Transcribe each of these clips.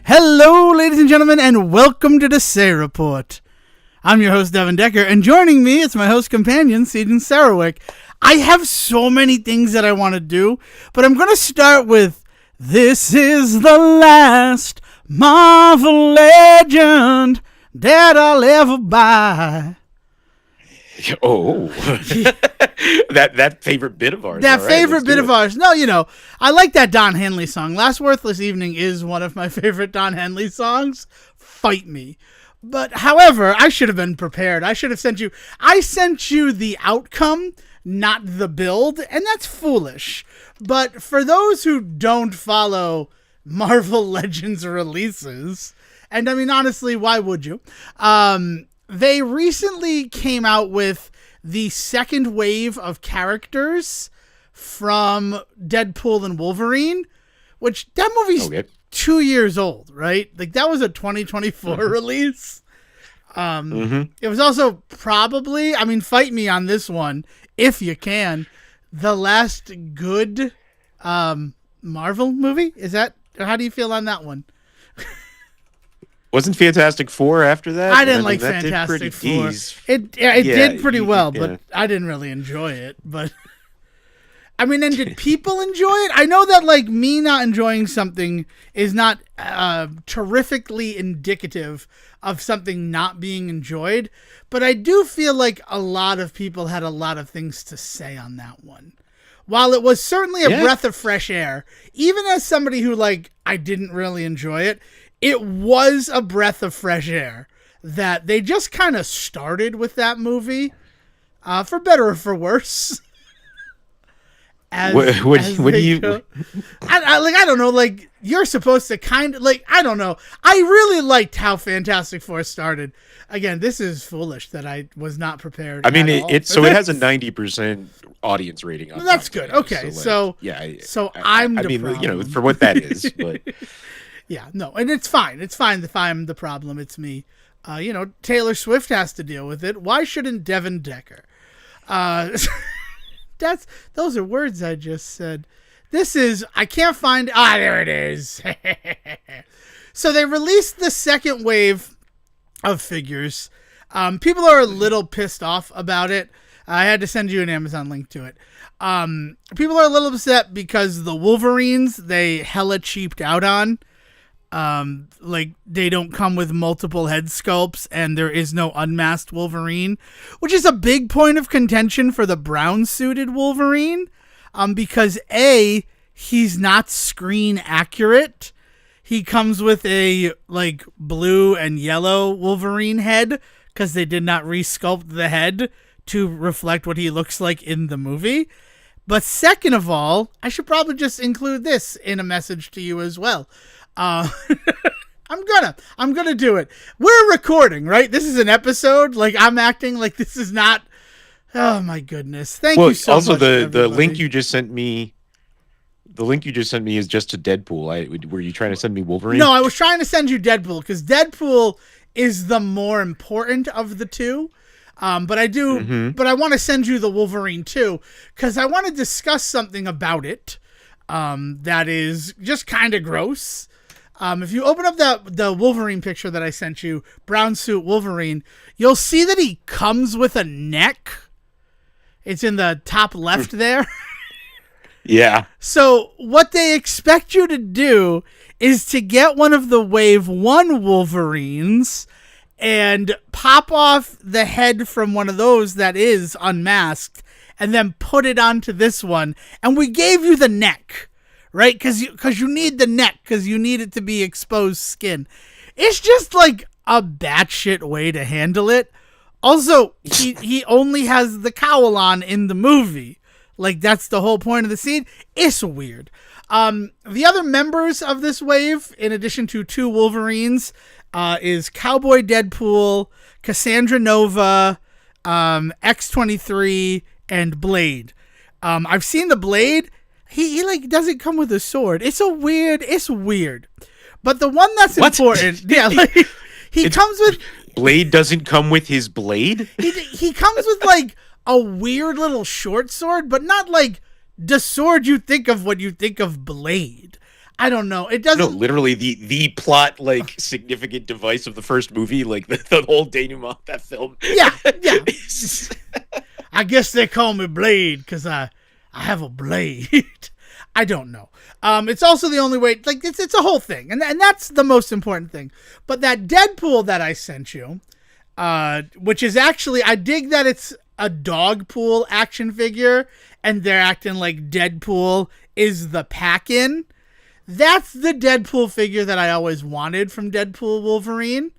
Hello, ladies and gentlemen, and welcome to the Say Report. I'm your host, Devon Decker, and joining me is my host companion, Sejohn Sarawik. I have so many things that I want to do, but I'm going to start with, this is the last Marvel legend that I'll ever buy. Oh, that favorite bit of ours. That favorite bit of ours. No, I like that Don Henley song. Last Worthless Evening is one of my favorite Don Henley songs. Fight me. But, however, I should have been prepared. I sent you the outcome, not the build, and that's foolish. But for those who don't follow Marvel Legends releases, and I mean, honestly, why would you? They recently came out with the second wave of characters from Deadpool and Wolverine, which that movie's 2 years old, right? Like, that was a 2024 release. It was also probably, fight me on this one, if you can, the last good Marvel movie? How do you feel on that one? Wasn't Fantastic Four after that? I didn't like Fantastic Four. It did pretty well, but I didn't really enjoy it. But and did people enjoy it? I know that me not enjoying something is not terrifically indicative of something not being enjoyed, but I do feel like a lot of people had a lot of things to say on that one. While it was certainly a breath of fresh air, even as somebody who I didn't really enjoy it, it was a breath of fresh air that they just kind of started with that movie, for better or for worse. I don't know, you're supposed to I don't know. I really liked how Fantastic Four started. Again, this is foolish that I was not prepared. It has a 90% audience rating on that's good. Okay. So I'm the problem. For what that is, but yeah, no, and it's fine. It's fine if I'm the problem. It's me. Taylor Swift has to deal with it. Why shouldn't Devon Decker? Those are words I just said. I can't find. There it is. So they released the second wave of figures. People are a little pissed off about it. I had to send you an Amazon link to it. People are a little upset because the Wolverines, they hella cheaped out on. They don't come with multiple head sculpts and there is no unmasked Wolverine, which is a big point of contention for the brown suited Wolverine. Because he's not screen accurate. He comes with a blue and yellow Wolverine head because they did not resculpt the head to reflect what he looks like in the movie. But second of all, I should probably just include this in a message to you as well. I'm gonna do it. We're recording, right? This is an episode. I'm acting like this is not. Oh my goodness! Thank you so much. Also, the link you just sent me. The link you just sent me is just to Deadpool. Were you trying to send me Wolverine? No, I was trying to send you Deadpool because Deadpool is the more important of the two. But I do. But I want to send you the Wolverine too because I want to discuss something about it. That is just kind of gross. If you open up the Wolverine picture that I sent you, brown suit Wolverine, you'll see that he comes with a neck. It's in the top left there. Yeah. So what they expect you to do is to get one of the Wave 1 Wolverines and pop off the head from one of those that is unmasked and then put it onto this one. And we gave you the neck. Right? Because you need the neck, because you need it to be exposed skin. It's just a batshit way to handle it. Also, he only has the cowl on in the movie. That's the whole point of the scene. It's weird. The other members of this wave, in addition to two Wolverines, is Cowboy Deadpool, Cassandra Nova, X-23, and Blade. I've seen the Blade. He doesn't come with a sword. It's weird. But the one that's important, he comes with. Blade doesn't come with his blade? He comes with a weird little short sword, but not the sword you think of when you think of Blade. I don't know. It No, doesn't. literally the plot like significant device of the first movie, like the whole denouement of that film. Yeah, yeah. I guess they call me Blade because I have a blade. I don't know. It's also the only way. Like it's a whole thing, and that's the most important thing. But that Deadpool that I sent you, which is actually, I dig that it's a Dogpool action figure, and they're acting like Deadpool is the pack-in. That's the Deadpool figure that I always wanted from Deadpool Wolverine,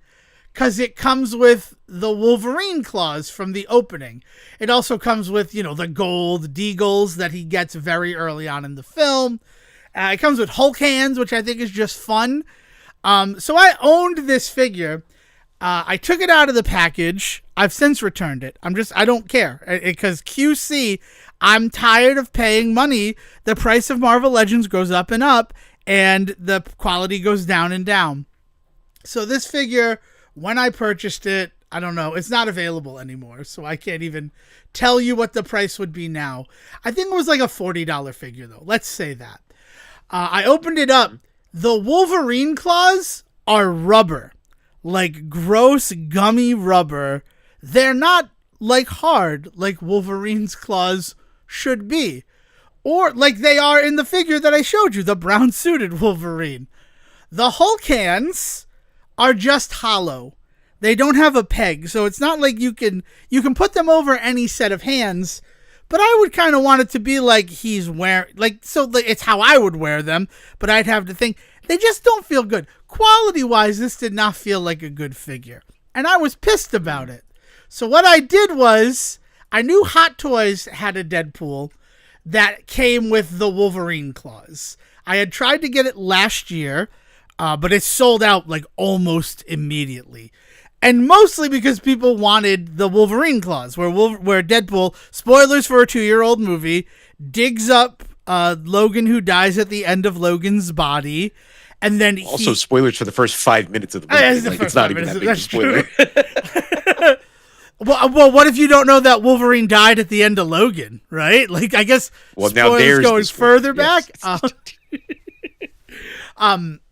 because it comes with the Wolverine claws from the opening. It also comes with, the gold deagles that he gets very early on in the film. It comes with Hulk hands, which I think is just fun. So I owned this figure. I took it out of the package. I've since returned it. I don't care. Because QC, I'm tired of paying money. The price of Marvel Legends goes up and up, and the quality goes down and down. So this figure, when I purchased it, I don't know, it's not available anymore, so I can't even tell you what the price would be now. I think it was like a $40 figure, though. Let's say that. I opened it up. The Wolverine claws are rubber. Like gross, gummy rubber. They're not like hard, like Wolverine's claws should be. Or like they are in the figure that I showed you, the brown suited Wolverine. The Hulk hands are just hollow. They don't have a peg, so it's not like you can put them over any set of hands, but I would kind of want it to be like he's wearing, like, so it's how I would wear them, but I'd have to think, they just don't feel good. Quality-wise, this did not feel like a good figure, and I was pissed about it. So what I did was, I knew Hot Toys had a Deadpool that came with the Wolverine claws. I had tried to get it last year, but it sold out like almost immediately. And mostly because people wanted the Wolverine claws, where Deadpool, spoilers for a 2-year-old movie, digs up Logan, who dies at the end of Logan's body, and then also spoilers for the first 5 minutes of the movie. Like, it's not even that big a spoiler. Well, what if you don't know that Wolverine died at the end of Logan, right? Like, I guess spoilers going further back.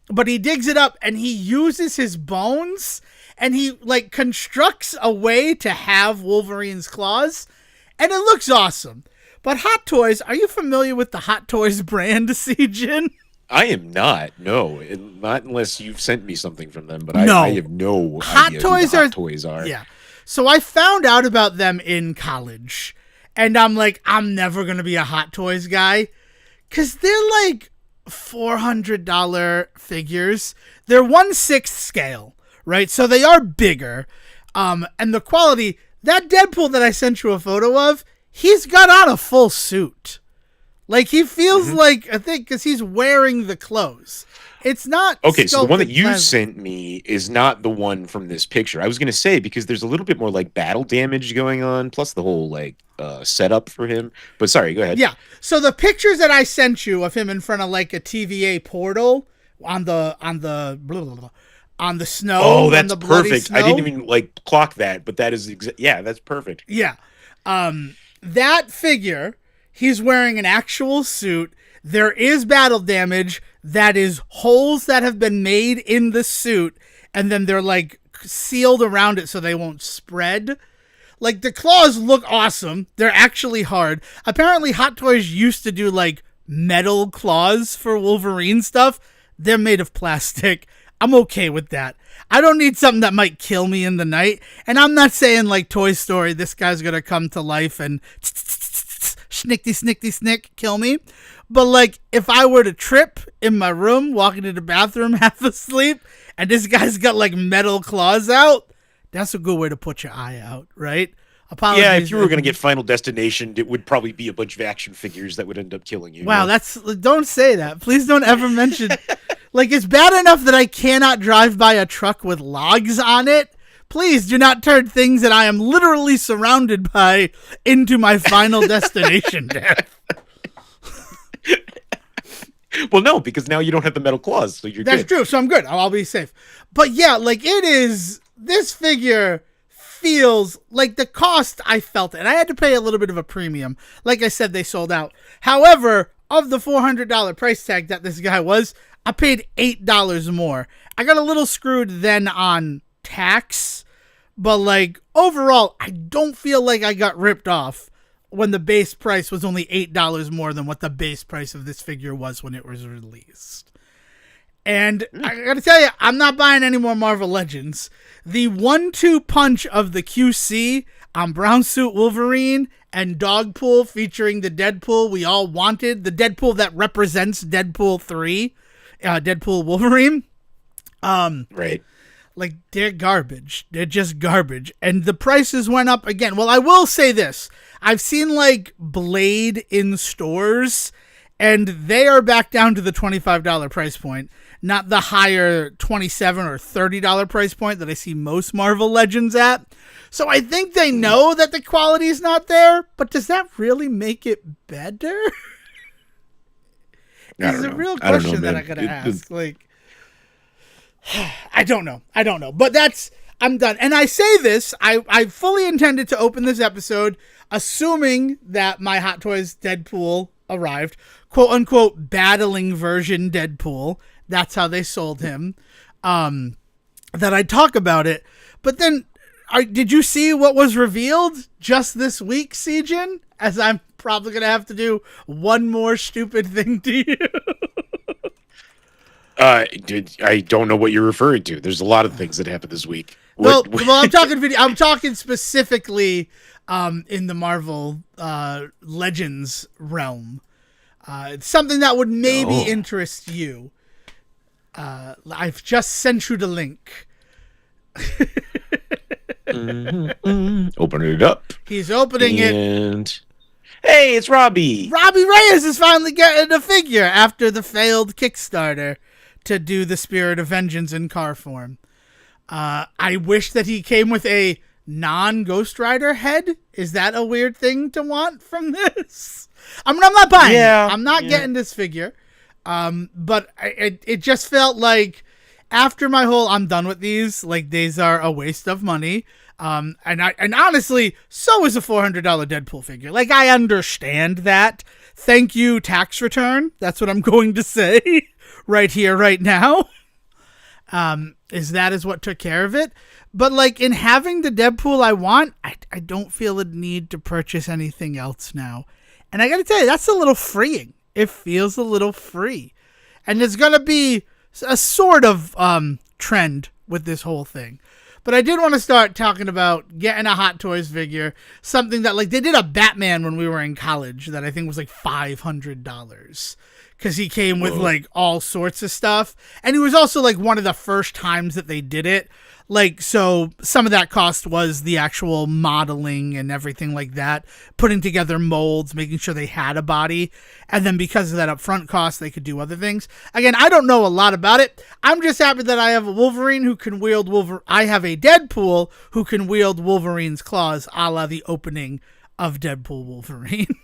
But he digs it up and he uses his bones and he like constructs a way to have Wolverine's claws, and it looks awesome. But Hot Toys, are you familiar with the Hot Toys brand, Sejohn? I am not. No, not unless you've sent me something from them. But I have no idea who Hot Toys are. Yeah. So I found out about them in college, and I'm like, I'm never gonna be a Hot Toys guy, cause they're like $400 figures. They're 1/6 scale, right? So they are bigger, and the quality. That Deadpool that I sent you a photo of, he's got on a full suit. Like, he feels like, I think, because he's wearing the clothes. It's not... Okay, so the one that you sent me is not the one from this picture. I was going to say, because there's a little bit more, like, battle damage going on, plus the whole, like, setup for him. But sorry, go ahead. Yeah, so the pictures that I sent you of him in front of, like, a TVA portal on the snow... Oh, that's perfect. Snow. I didn't even, like, clock that, but that is... yeah, that's perfect. Yeah. That figure... He's wearing an actual suit. There is battle damage that is holes that have been made in the suit, and then they're like sealed around it so they won't spread. Like, the claws look awesome. They're actually hard. Apparently Hot Toys used to do like metal claws for Wolverine stuff. They're made of plastic. I'm okay with that. I don't need something that might kill me in the night. And I'm not saying like Toy Story, this guy's gonna come to life and snick, kill me. But like, if I were to trip in my room, walk into the bathroom half asleep, and this guy's got like metal claws out, that's a good way to put your eye out, right? Apologies. Yeah, if you were going to get Final Destination, it would probably be a bunch of action figures that would end up killing you. Wow, don't say that. Please don't ever mention... Like, it's bad enough that I cannot drive by a truck with logs on it. Please do not turn things that I am literally surrounded by into my Final Destination death. Well, no, because now you don't have the metal claws, so you're good. That's true, so I'm good. I'll be safe. But yeah, like, this figure feels like the cost, I felt it. I had to pay a little bit of a premium. Like I said, they sold out. However, of the $400 price tag that this guy was, I paid $8 more. I got a little screwed then on tax, but like overall, I don't feel like I got ripped off when the base price was only $8 more than what the base price of this figure was when it was released. And I gotta tell you, I'm not buying any more Marvel Legends. The 1-2 punch of the QC on Brown Suit Wolverine and Dogpool featuring the Deadpool we all wanted, the Deadpool that represents Deadpool 3, Deadpool Wolverine. Right. Like, they're garbage. They're just garbage. And the prices went up again. Well, I will say this. I've seen, like, Blade in stores, and they are back down to the $25 price point, not the higher $27 or $30 price point that I see most Marvel Legends at. So I think they know that the quality is not there, but does that really make it better? It's a real question that I gotta ask. Like, I don't know. But I'm done. And I say this, I fully intended to open this episode assuming that my Hot Toys Deadpool arrived, quote unquote battling version Deadpool. That's how they sold him. That I'd talk about it. But then, did you see what was revealed just this week, Sejohn? As I'm probably going to have to do one more stupid thing to you. I don't know what you're referring to. There's a lot of things that happened this week. Well, I'm talking video. I'm talking specifically in the Marvel Legends realm. It's something that would maybe interest you. I've just sent you the link. Open it up. He's opening it. And hey, it's Robbie. Robbie Reyes is finally getting a figure after the failed Kickstarter to do the Spirit of Vengeance in car form. I wish that he came with a non-Ghost Rider head. Is that a weird thing to want from this? I mean, I'm not buying it. I'm not getting this figure. But it just felt like after my whole I'm done with these, like these are a waste of money. And honestly, so is a $400 Deadpool figure. Like, I understand that. Thank you, tax return. That's what I'm going to say right here, right now. Is what took care of it. But like in having the Deadpool I want, I don't feel a need to purchase anything else now. And I gotta tell you, that's a little freeing. It feels a little free. And there's gonna be a sort of trend with this whole thing. But I did want to start talking about getting a Hot Toys figure. Something that, like, they did a Batman when we were in college that I think was like $500. Because he came with, like, all sorts of stuff. And it was also, like, one of the first times that they did it. Like, so some of that cost was the actual modeling and everything like that. Putting together molds, making sure they had a body. And then because of that upfront cost, they could do other things. Again, I don't know a lot about it. I'm just happy that I have a Wolverine who can wield I have a Deadpool who can wield Wolverine's claws, a la the opening of Deadpool Wolverine.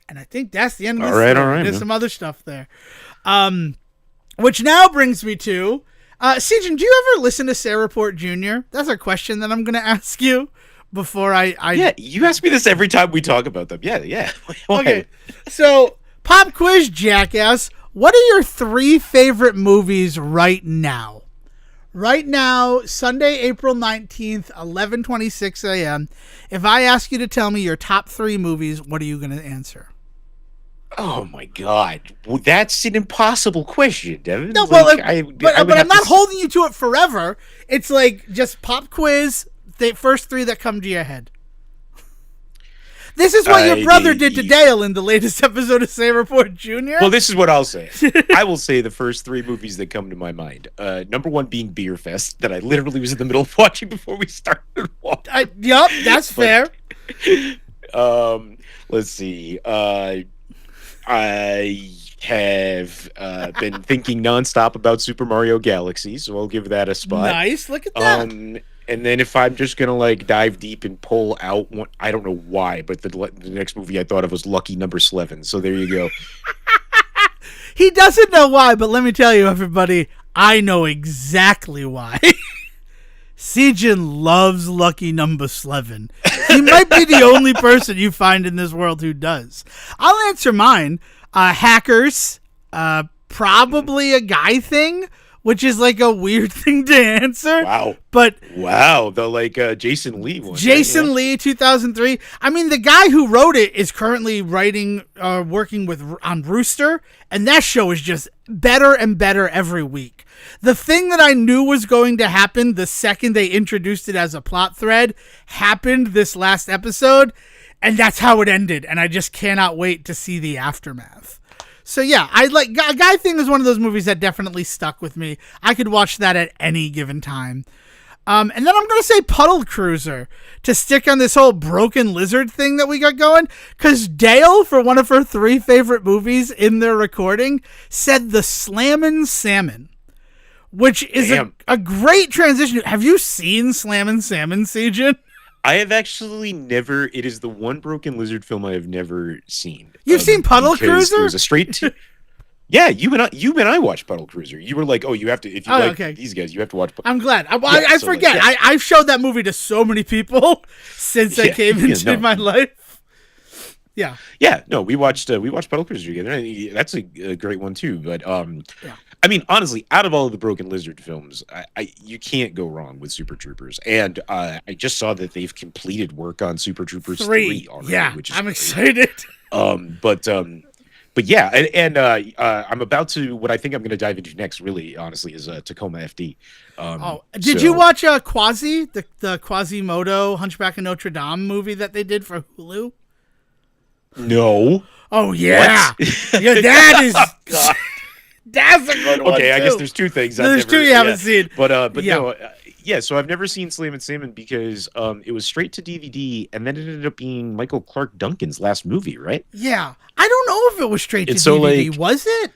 And I think that's the end of this. All right, there's some other stuff there. Which now brings me to... Sejohn, do you ever listen to Sarah Port Jr.? That's a question that I'm going to ask you before I... Yeah, you ask me this every time we talk about them. Yeah. Okay, so pop quiz, jackass. What are your 3 favorite movies right now? Right now, Sunday, April 19th, 11:26 a.m. If I ask you to tell me your top 3 movies, what are you going to answer? Oh my God, well, that's an impossible question, Devon. No, but I'm not holding you to it forever. It's like just pop quiz, the first 3 that come to your head. This is what your brother did to Dale in the latest episode of Sarah Port Jr. Well, this is what I'll say. I will say the first 3 movies that come to my mind. Number 1 being Beer Fest, that I literally was in the middle of watching before we started watching. Yup, that's fair. Let's see. I have been thinking nonstop about Super Mario Galaxy, so I'll give that a spot. Nice, look at that. And then if I'm just gonna like dive deep and pull out one, I don't know why, but the next movie I thought of was Lucky Number 11. So there you go. He doesn't know why, but let me tell you, everybody, I know exactly why. Sejohn loves Lucky Number 11. He might be the only person you find in this world who does. I'll answer mine. Hackers, probably a guy thing, which is like a weird thing to answer. Wow. But the Jason Lee one. Jason Lee, 2003. I mean, the guy who wrote it is currently working on Rooster, and that show is just better and better every week. The thing that I knew was going to happen the second they introduced it as a plot thread happened this last episode, and that's how it ended, and I just cannot wait to see the aftermath. So yeah, Guy Thing is one of those movies that definitely stuck with me. I could watch that at any given time. And then I'm going to say Puddle Cruiser to stick on this whole broken lizard thing that we got going. Because Dale, for one of her 3 favorite movies in their recording, said The Slammin' Salmon, which is a great transition. Have you seen Slammin' Salmon, Sejohn? I have actually never. It is the one broken lizard film I have never seen. You've seen Puddle Cruiser? It was a straight. Yeah, you and I watched Puddle Cruiser. You were like, "Oh, you have to if you like these guys, you have to watch." I'm glad. I forget. I've showed that movie to so many people since I came into my life. Yeah. Yeah. No, we watched Puddle Cruiser together. That's a great one too. But I mean, honestly, out of all of the Broken Lizard films, you can't go wrong with Super Troopers. And I just saw that they've completed work on Super Troopers 3 already. Yeah, which is I'm excited. But yeah, and I'm about to. What I think I'm going to dive into next, really, honestly, is Tacoma FD. Did you watch Quasi, the Quasimodo Hunchback of Notre Dame movie that they did for Hulu? No. Oh yeah, yeah. That is. God. That's a good one. Okay, too. I guess there's 2 things. There's 2 you haven't seen, but yeah. No. Yeah, so I've never seen Slammin' Salmon because it was straight to DVD, and then it ended up being Michael Clark Duncan's last movie, right? Yeah, I don't know if it was straight to DVD. Was it?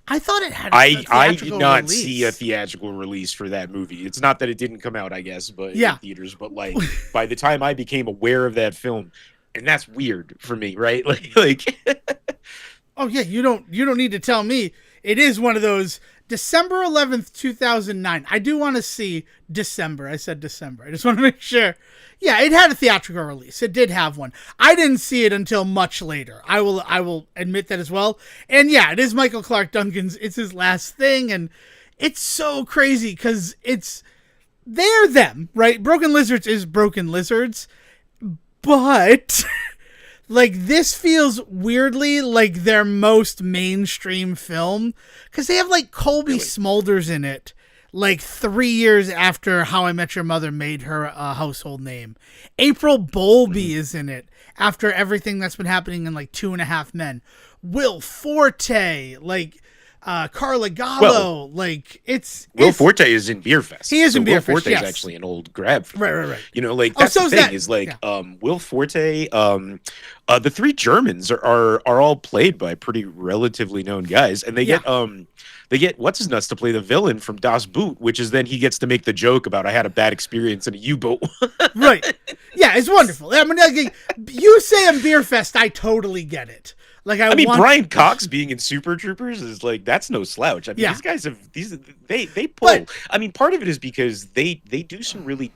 I thought it had. I did not see a theatrical release for that movie. It's not that it didn't come out, I guess, but in theaters. But like by the time I became aware of that film, and that's weird for me, right? Like. Oh yeah, you don't need to tell me. It is one of those. December 11th, 2009. I do want to see December. I said December. I just want to make sure. Yeah, it had a theatrical release. It did have one. I didn't see it until much later. I will admit that as well. And yeah, it is Michael Clark Duncan's. It's his last thing, and it's so crazy because they're them, right? Broken Lizards is Broken Lizards, but like this feels weirdly like their most mainstream film because they have like Colby Smulders in it, like 3 years after How I Met Your Mother made her a household name. April Bowlby is in it after everything that's been happening in like 2.5 Men. Will Forte, like Carla Gallo, Will Forte is in Beer Fest. He is in Beer Fest. Will Forte is actually an old grab. Right. You know, like that's the thing is like Will Forte. The 3 Germans are all played by pretty relatively known guys, and they get what's his nuts to play the villain from Das Boot, which is then he gets to make the joke about I had a bad experience in a U-boat. Right. Yeah, it's wonderful. I mean, like, you say in Beer Fest, I totally get it. Like I mean, Brian Cox being in Super Troopers is like that's no slouch. I mean, these guys have they pull. But, I mean, part of it is because they do some really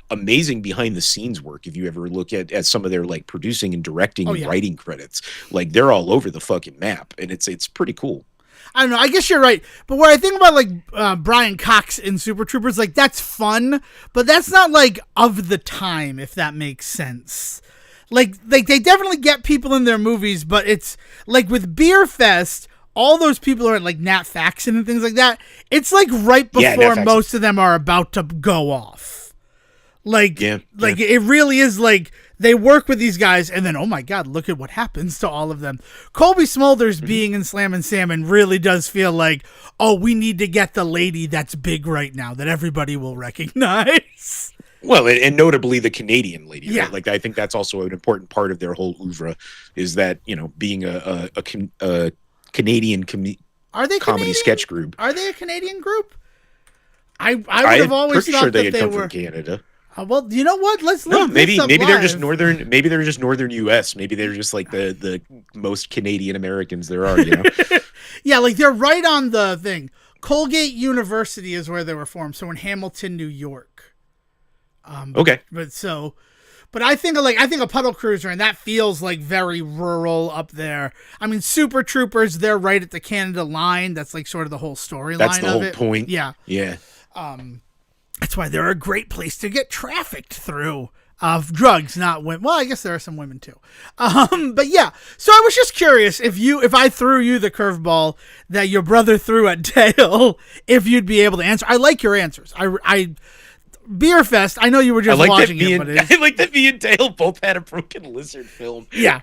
amazing behind the scenes work. If you ever look at some of their like producing and directing and writing credits, like they're all over the fucking map, and it's pretty cool. I don't know. I guess you're right. But where I think about like Brian Cox in Super Troopers, like that's fun, but that's not like of the time, if that makes sense. Like they definitely get people in their movies, but it's like with Beer Fest, all those people are like Nat Faxon and things like that. It's like right before most of them are about to go off. It really is like they work with these guys and then, oh my God, look at what happens to all of them. Colby Smulders being in Slammin' Salmon really does feel like, oh, we need to get the lady that's big right now that everybody will recognize. Well, and notably the Canadian lady. Yeah. Right? Like I think that's also an important part of their whole oeuvre is that, you know, being a Canadian comedy sketch group. Are they a Canadian group? I would have always thought that they were from Canada. Well, you know what? Let's look. Maybe they're just northern. Maybe they're just northern U.S. Maybe they're just like the most Canadian Americans there are. You know? Yeah, like they're right on the thing. Colgate University is where they were formed. So in Hamilton, New York. Okay. But so, But I think a puddle cruiser, and that feels like very rural up there. I mean, Super Troopers, they're right at the Canada line. That's like sort of the whole storyline. That's the of whole it. point. Yeah. Yeah. That's why they're a great place to get trafficked through of drugs, not women. Well, I guess there are some women too. But yeah, so I was just curious if I threw you the curveball that your brother threw at Dale, if you'd be able to answer. I like your answers. I Beer Fest, I know you were just watching it, but I like that me and Dale both had a Broken Lizard film. Yeah.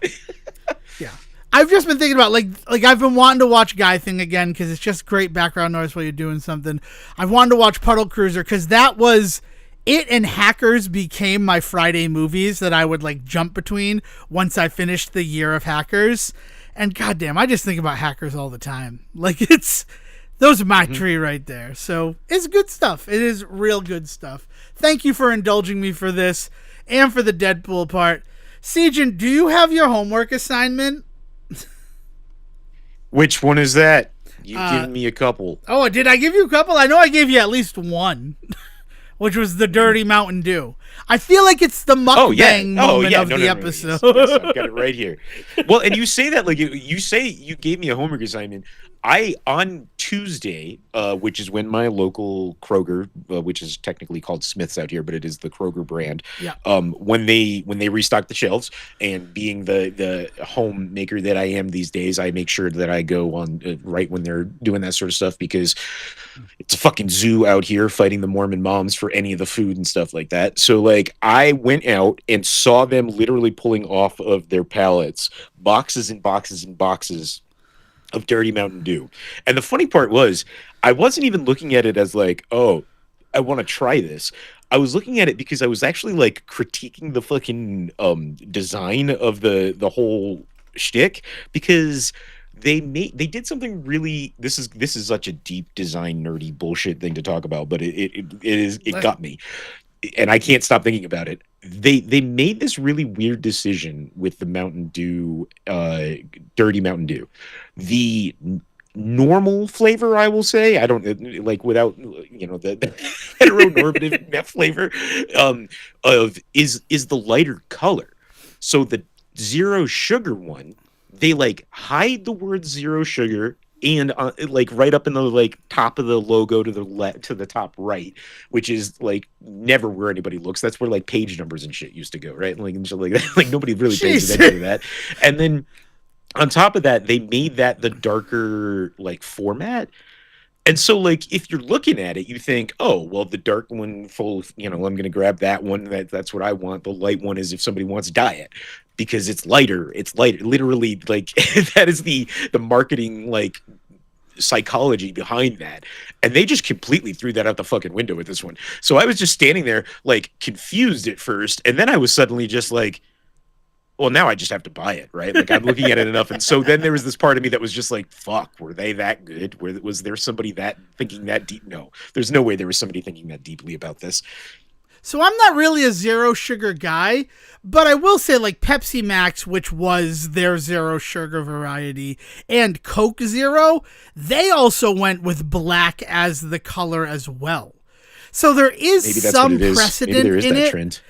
Yeah. I've just been thinking about, like I've been wanting to watch Guy Thing again because it's just great background noise while you're doing something. I've wanted to watch Puddle Cruiser because that was... It and Hackers became my Friday movies that I would like jump between once I finished the year of Hackers. And goddamn, I just think about Hackers all the time. Like those are my tree right there. So it's good stuff. It is real good stuff. Thank you for indulging me for this and for the Deadpool part. Sejohn, do you have your homework assignment? Which one is that? You've given me a couple. Oh, did I give you a couple? I know I gave you at least one. Which was the Dirty Mountain Dew. I feel like it's the mukbang moment of the episode. Yes, I've got it right here. Well, and you say that like you say you gave me a homework assignment. On Tuesday, which is when my local Kroger, which is technically called Smith's out here, but it is the Kroger brand. Yeah. When they restock the shelves, and being the homemaker that I am these days, I make sure that I go on right when they're doing that sort of stuff, because it's a fucking zoo out here fighting the Mormon moms for any of the food and stuff like that. So like I went out and saw them literally pulling off of their pallets boxes and boxes and boxes of Dirty Mountain Dew. And the funny part was, I wasn't even looking at it as like, oh, I want to try this. I was looking at it because I was actually like critiquing the fucking design of the whole shtick, because they did something really, this is such a deep design nerdy bullshit thing to talk about, but it got me. And I can't stop thinking about it. They made this really weird decision with the Mountain Dew, Dirty Mountain Dew. The normal flavor, I will say, I don't like without the heteronormative meth flavor, is the lighter color. So the zero sugar one, they like hide the word zero sugar, and like right up in the like top of the logo to the top right, which is like never where anybody looks. That's where like page numbers and shit used to go, right? Like and shit like that. Like nobody really pays attention to that. And then on top of that, they made that the darker like format. And so like if you're looking at it, you think, oh well, the dark one full, I'm gonna grab that one. That's what I want. The light one is if somebody wants diet, because it's lighter. It's lighter. Literally, like that is the marketing like psychology behind that. And they just completely threw that out the fucking window with this one. So I was just standing there like confused at first, and then I was suddenly just like, well, now I just have to buy it, right? Like I'm looking at it enough. And so then there was this part of me that was just like, fuck, were they that good? Was there somebody that thinking that deep? No, there's no way there was somebody thinking that deeply about this. So I'm not really a zero sugar guy, but I will say like Pepsi Max, which was their zero sugar variety, and Coke Zero, they also went with black as the color as well. So there is some precedent in it. Trend.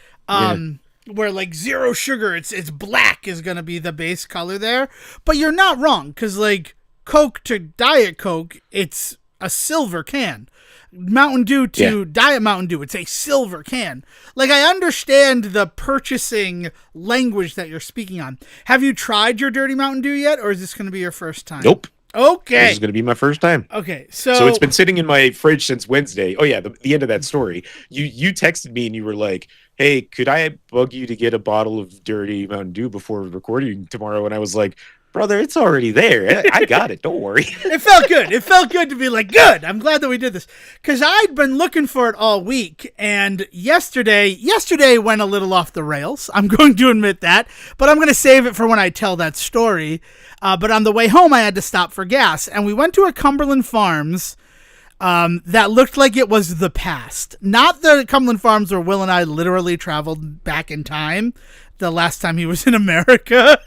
Where like zero sugar, it's black is going to be the base color there. But you're not wrong, because like Coke to Diet Coke, it's a silver can. Mountain Dew to Diet Mountain Dew, it's a silver can. Like, I understand the purchasing language that you're speaking on. Have you tried your Dirty Mountain Dew yet, or is this going to be your first time? Nope. Okay. This is going to be my first time. Okay, so it's been sitting in my fridge since Wednesday. Oh yeah, the end of that story. You texted me and you were like, hey, could I bug you to get a bottle of Dirty Mountain Dew before recording tomorrow? And I was like, brother, it's already there. I got it. Don't worry. It felt good. It felt good to be like, good. I'm glad that we did this. Because I'd been looking for it all week. And yesterday went a little off the rails. I'm going to admit that. But I'm going to save it for when I tell that story. But on the way home, I had to stop for gas. And we went to a Cumberland Farms that looked like it was the past. Not the Cumberland Farms where Will and I literally traveled back in time the last time he was in America.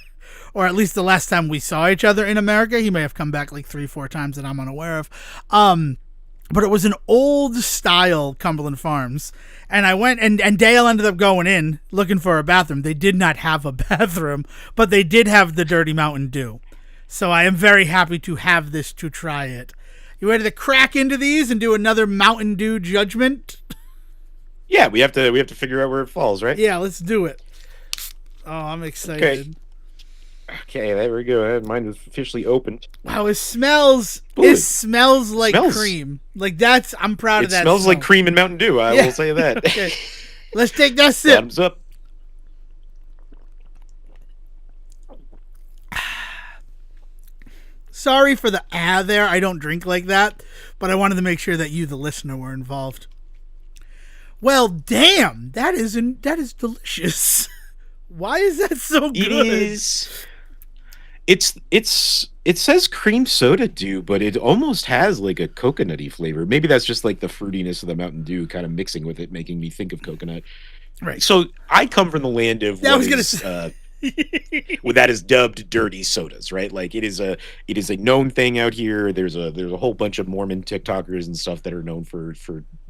Or at least the last time we saw each other in America. He may have come back like 3-4 times that I'm unaware of. but it was an old style Cumberland Farms. And I went, and Dale ended up going in looking for a bathroom. They did not have a bathroom, but they did have the Dirty Mountain Dew. So I am very happy to have this to try it. You ready to crack into these and do another Mountain Dew judgment? Yeah, we have to figure out where it falls, right? Yeah, let's do it. Oh, I'm excited. Okay, there we go. Mine is officially opened. Wow, it smells. Ooh, it smells like cream. Like I'm proud of that. It smells like cream and Mountain Dew. I will say that. Okay. Let's take that sip. Thumbs up. Sorry for the there. I don't drink like that, but I wanted to make sure that you, the listener, were involved. Well, damn, that is delicious. Why is that so good? It is. It says cream soda dew, but it almost has like a coconutty flavor. Maybe that's just like the fruitiness of the Mountain Dew kind of mixing with it, making me think of coconut. Right. So I come from the land of that is dubbed dirty sodas, right? Like it is a known thing out here. There's a whole bunch of Mormon TikTokers and stuff that are known for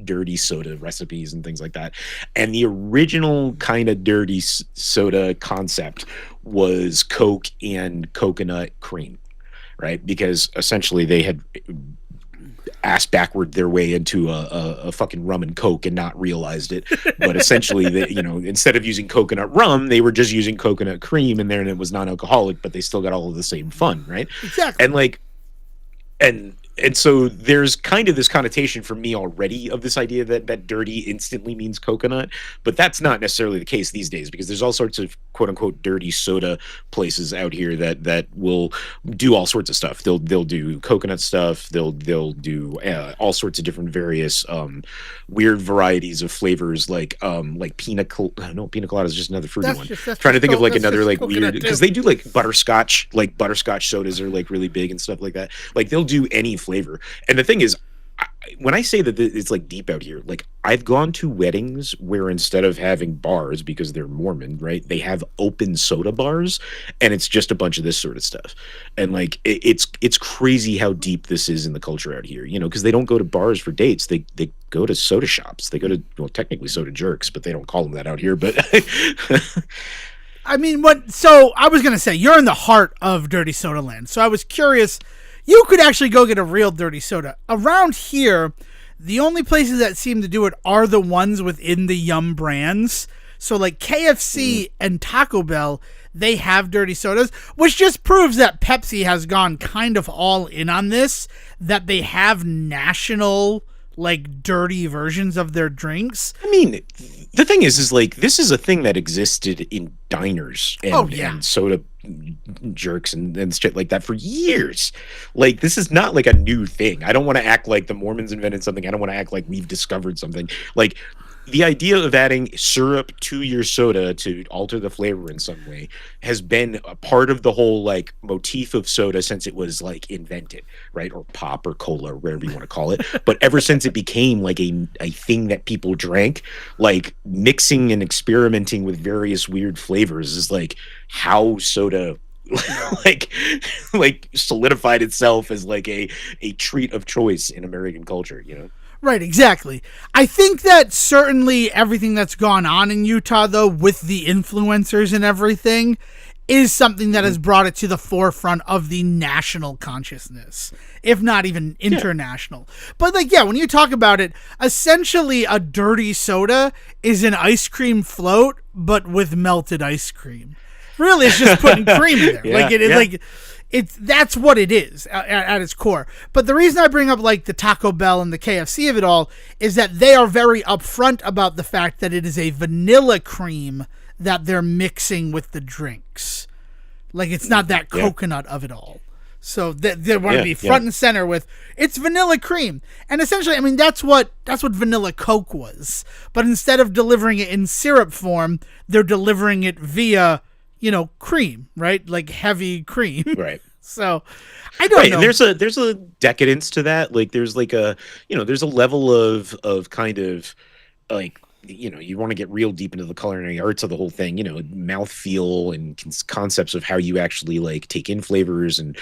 dirty soda recipes and things like that. And the original kind of dirty soda concept was Coke and coconut cream, right? Because essentially they had ass backward their way into a fucking rum and Coke and not realized it. But essentially, instead of using coconut rum, they were just using coconut cream in there, and it was non-alcoholic, but they still got all of the same fun, right? Exactly. And so there's kind of this connotation for me already of this idea that dirty instantly means coconut, but that's not necessarily the case these days, because there's all sorts of quote unquote dirty soda places out here that will do all sorts of stuff. They'll do coconut stuff. They'll do all sorts of different various weird varieties of flavors like pina colada. No, pina colada is just another fruity one. Trying to think of like another like weird, because they do like butterscotch sodas are like really big and stuff like that. Like they'll do any flavor. And the thing is, when I say that it's like deep out here, like I've gone to weddings where instead of having bars, because they're Mormon, right, they have open soda bars, and it's just a bunch of this sort of stuff. And like it's crazy how deep this is in the culture out here, because they don't go to bars for dates. They go to soda shops. They go to, well, technically soda jerks, but they don't call them that out here. But I mean, so I was gonna say, you're in the heart of dirty soda land, so I was curious. You could actually go get a real dirty soda. Around here, the only places that seem to do it are the ones within the Yum brands. So like KFC and Taco Bell, they have dirty sodas, which just proves that Pepsi has gone kind of all in on this, that they have national like dirty versions of their drinks. I mean, the thing is like this is a thing that existed in diners and soda jerks and shit like that for years. Like this is not like a new thing. I don't want to act like the Mormons invented something. I don't want to act like we've discovered something. Like the idea of adding syrup to your soda to alter the flavor in some way has been a part of the whole like motif of soda since it was like invented, right? Or pop or cola or whatever you want to call it. But ever since it became like a thing that people drank, like mixing and experimenting with various weird flavors is like how soda like solidified itself as like a treat of choice in American culture, Right, exactly. I think that certainly everything that's gone on in Utah, though, with the influencers and everything, is something that has brought it to the forefront of the national consciousness, if not even international. Yeah. But, like, when you talk about it, essentially a dirty soda is an ice cream float, but with melted ice cream. Really, it's just putting cream in there. That's what it is at its core. But the reason I bring up like the Taco Bell and the KFC of it all is that they are very upfront about the fact that it is a vanilla cream that they're mixing with the drinks. Like it's not that coconut of it all. So they want to be front and center with it's vanilla cream. And essentially, I mean, that's what vanilla Coke was. But instead of delivering it in syrup form, they're delivering it via cream, right? Like heavy cream. Right. So I don't know. There's a decadence to that. Like there's like a, there's a level of kind of like you want to get real deep into the culinary arts of the whole thing, mouth feel and concepts of how you actually like take in flavors, and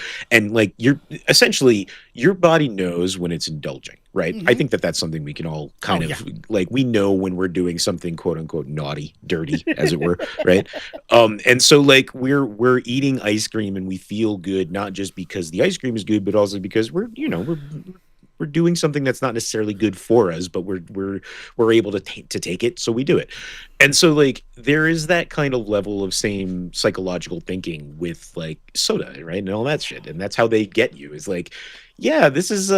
like you're essentially your body knows when it's indulging, right? I think that that's something we can all kind of like, we know when we're doing something quote unquote naughty, dirty, as it were, right? And so like we're eating ice cream and we feel good, not just because the ice cream is good, but also because we're doing something that's not necessarily good for us, but we're able to take it, so we do it. And so like there is that kind of level of same psychological thinking with like soda, right, and all that shit, and that's how they get you, is like, yeah, this is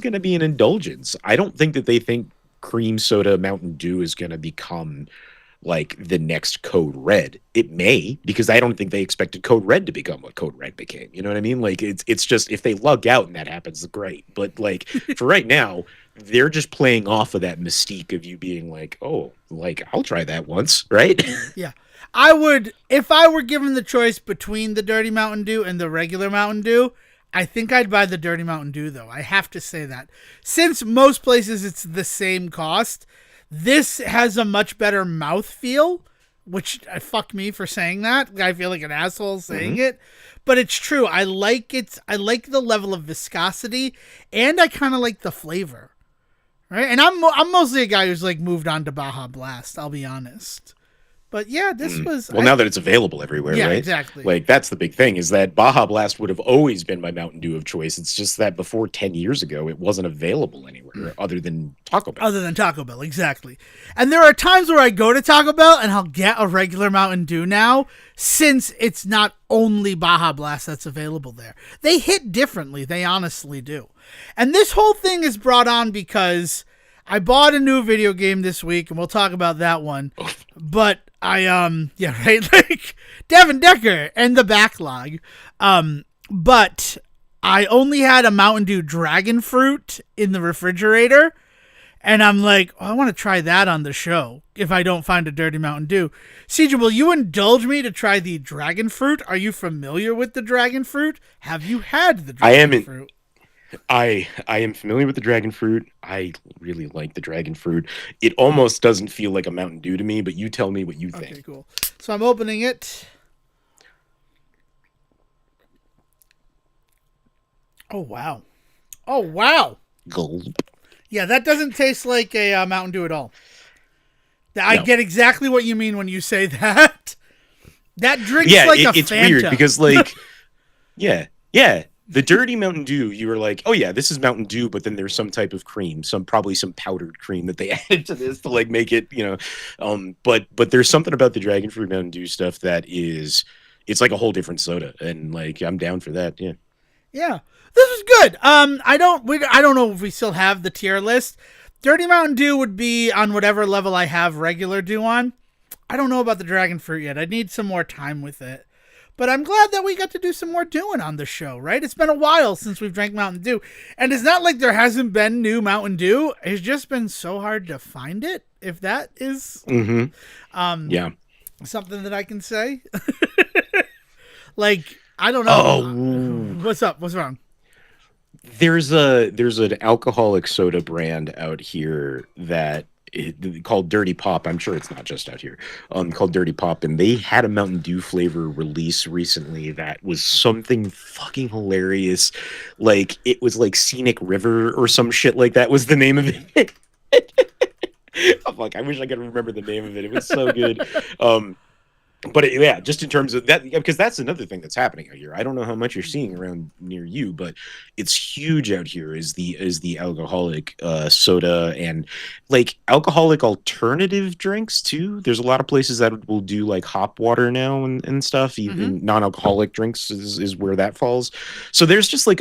going to be an indulgence. I don't think that they think cream soda Mountain Dew is going to become like the next Code Red. It may, because I don't think they expected Code Red to become what Code Red became. You know what I mean? Like it's just, if they lug out and that happens, great. But like for right now, they're just playing off of that mystique of you being like, oh, like I'll try that once, right? Yeah. I would, if I were given the choice between the Dirty Mountain Dew and the regular Mountain Dew, I think I'd buy the Dirty Mountain Dew, though. I have to say that. Since most places it's the same cost, this has a much better mouthfeel, which fuck me for saying that. I feel like an asshole saying it, but it's true. I like it. I like the level of viscosity, and I kind of like the flavor, right? And I'm mostly a guy who's like moved on to Baja Blast. I'll be honest. But yeah, this was... Well, now that it's available everywhere, yeah, right? Exactly. Like, that's the big thing, is that Baja Blast would have always been my Mountain Dew of choice. It's just that before 10 years ago, it wasn't available anywhere other than Taco Bell. Other than Taco Bell, exactly. And there are times where I go to Taco Bell and I'll get a regular Mountain Dew now, since it's not only Baja Blast that's available there. They hit differently. They honestly do. And this whole thing is brought on because I bought a new video game this week, and we'll talk about that one. But like Devon Decker and the backlog. But I only had a Mountain Dew Dragon Fruit in the refrigerator, and I'm like, I want to try that on the show if I don't find a Dirty Mountain Dew. Sejohn, will you indulge me to try the Dragon Fruit? Are you familiar with the Dragon Fruit? Have you had the Dragon Fruit? I am familiar with the Dragon Fruit. I really like the Dragon Fruit. It almost doesn't feel like a Mountain Dew to me, but you tell me what you think. Okay, cool. So I'm opening it. Oh, wow. Oh, wow. Gulp. Yeah, that doesn't taste like a Mountain Dew at all. I get exactly what you mean when you say that. That drinks like a Fanta. It's weird because, like, yeah. The Dirty Mountain Dew, you were like, oh yeah, this is Mountain Dew, but then there's some type of cream, probably some powdered cream that they added to this to like make it, but there's something about the Dragon Fruit Mountain Dew stuff that it's like a whole different soda, and like I'm down for that. Yeah. Yeah. This was good. I don't know if we still have the tier list. Dirty Mountain Dew would be on whatever level I have regular Dew on. I don't know about the Dragon Fruit yet. I need some more time with it. But I'm glad that we got to do some more doing on the show, right? It's been a while since we've drank Mountain Dew. And it's not like there hasn't been new Mountain Dew. It's just been so hard to find it, if that is something that I can say. Like, I don't know. Oh. What's up? What's wrong? There's an alcoholic soda brand out here that called Dirty Pop. I'm sure it's not just out here. Called Dirty Pop, and they had a Mountain Dew flavor release recently that was something fucking hilarious. Like it was like Scenic River or some shit like that was the name of it. Oh, fuck, I wish I could remember the name of it. It was so good. But just in terms of that, because that's another thing that's happening out here. I don't know how much you're seeing around near you, but it's huge out here. Is the alcoholic soda and like alcoholic alternative drinks too. There's a lot of places that will do like hop water now and stuff. Even non-alcoholic drinks is where that falls. So there's just like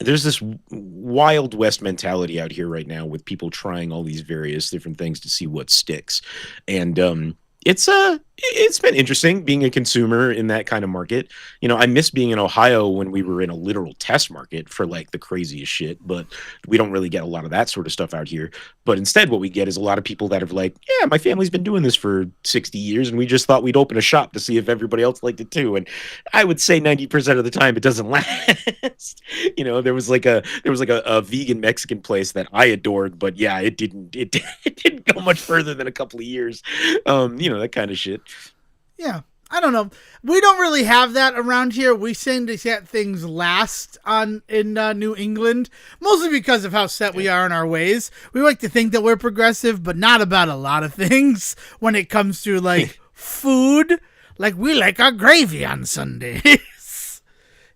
there's this Wild West mentality out here right now with people trying all these various different things to see what sticks, and It's been interesting being a consumer in that kind of market. I miss being in Ohio when we were in a literal test market for like the craziest shit, but we don't really get a lot of that sort of stuff out here. But instead what we get is a lot of people that have like, yeah, my family's been doing this for 60 years and we just thought we'd open a shop to see if everybody else liked it too. And I would say 90% of the time it doesn't last. There was like a vegan Mexican place that I adored, but yeah, it didn't go much further than a couple of years. That kind of shit. Yeah. I don't know. We don't really have that around here. We seem to get things last in New England, mostly because of how set we are in our ways. We like to think that we're progressive, but not about a lot of things when it comes to like food. Like we like our gravy on Sundays.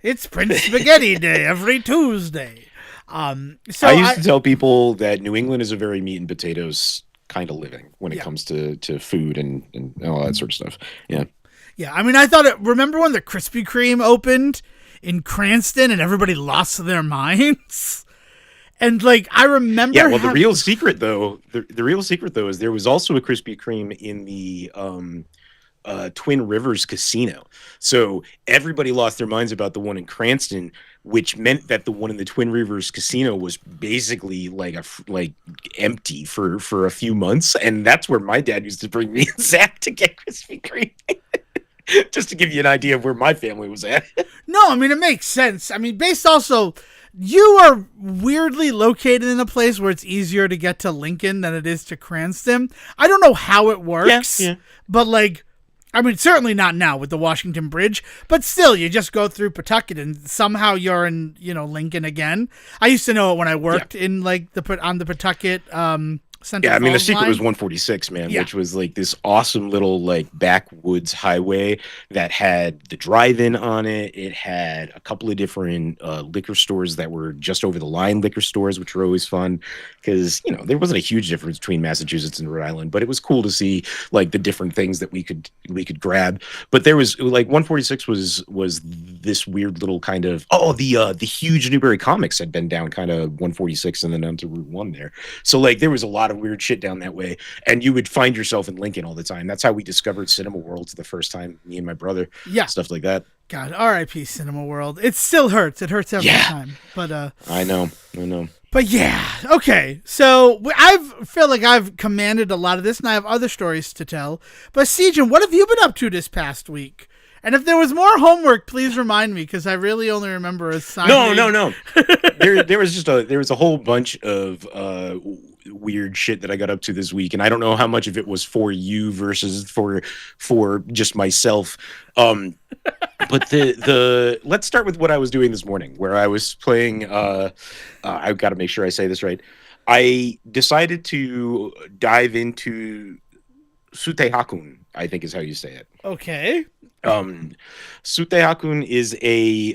It's Prince Spaghetti Day every Tuesday. So I used to tell people that New England is a very meat and potatoes kind of living when it comes to food and all that sort of stuff. Yeah. Yeah, I mean, remember when the Krispy Kreme opened in Cranston and everybody lost their minds? And like, I remember. Yeah, well, the real secret though is there was also a Krispy Kreme in the Twin Rivers Casino. So everybody lost their minds about the one in Cranston, which meant that the one in the Twin Rivers Casino was basically like empty for a few months. And that's where my dad used to bring me and Zach to get Krispy Kreme. Just to give you an idea of where my family was at. No, I mean, it makes sense. I mean, based also, you are weirdly located in a place where it's easier to get to Lincoln than it is to Cranston. I don't know how it works, but like, I mean, certainly not now with the Washington Bridge, but still, you just go through Pawtucket and somehow you're in, Lincoln again. I used to know it when I worked in like on the Pawtucket, Central I mean, the Falls secret line. was 146, man, which was like this awesome little like backwoods highway that had the drive-in on it. It had a couple of different liquor stores that were just over the line liquor stores, which were always fun because, there wasn't a huge difference between Massachusetts and Rhode Island, but it was cool to see like the different things that we could grab. But there was like 146 was this weird little kind of, the huge Newberry Comics had been down kind of 146 and then onto Route 1 there. So like there was a lot of weird shit down that way, and you would find yourself in Lincoln all the time. That's how we discovered Cinema World the first time, me and my brother. Stuff like that. God, R.I.P. Cinema World. It still hurts. It hurts every time. But I know. But yeah, okay. So I feel like I've commanded a lot of this, and I have other stories to tell. But Sejohn, what have you been up to this past week? And if there was more homework, please remind me, because I really only remember assigning. No. there was a whole bunch of weird shit that I got up to this week, and I don't know how much of it was for you versus for just myself. But the let's start with what I was doing this morning, where I was playing. I've got to make sure I say this right. I decided to dive into Sutte Hakkun, I think is how you say it. Okay. Sutte Hakkun is a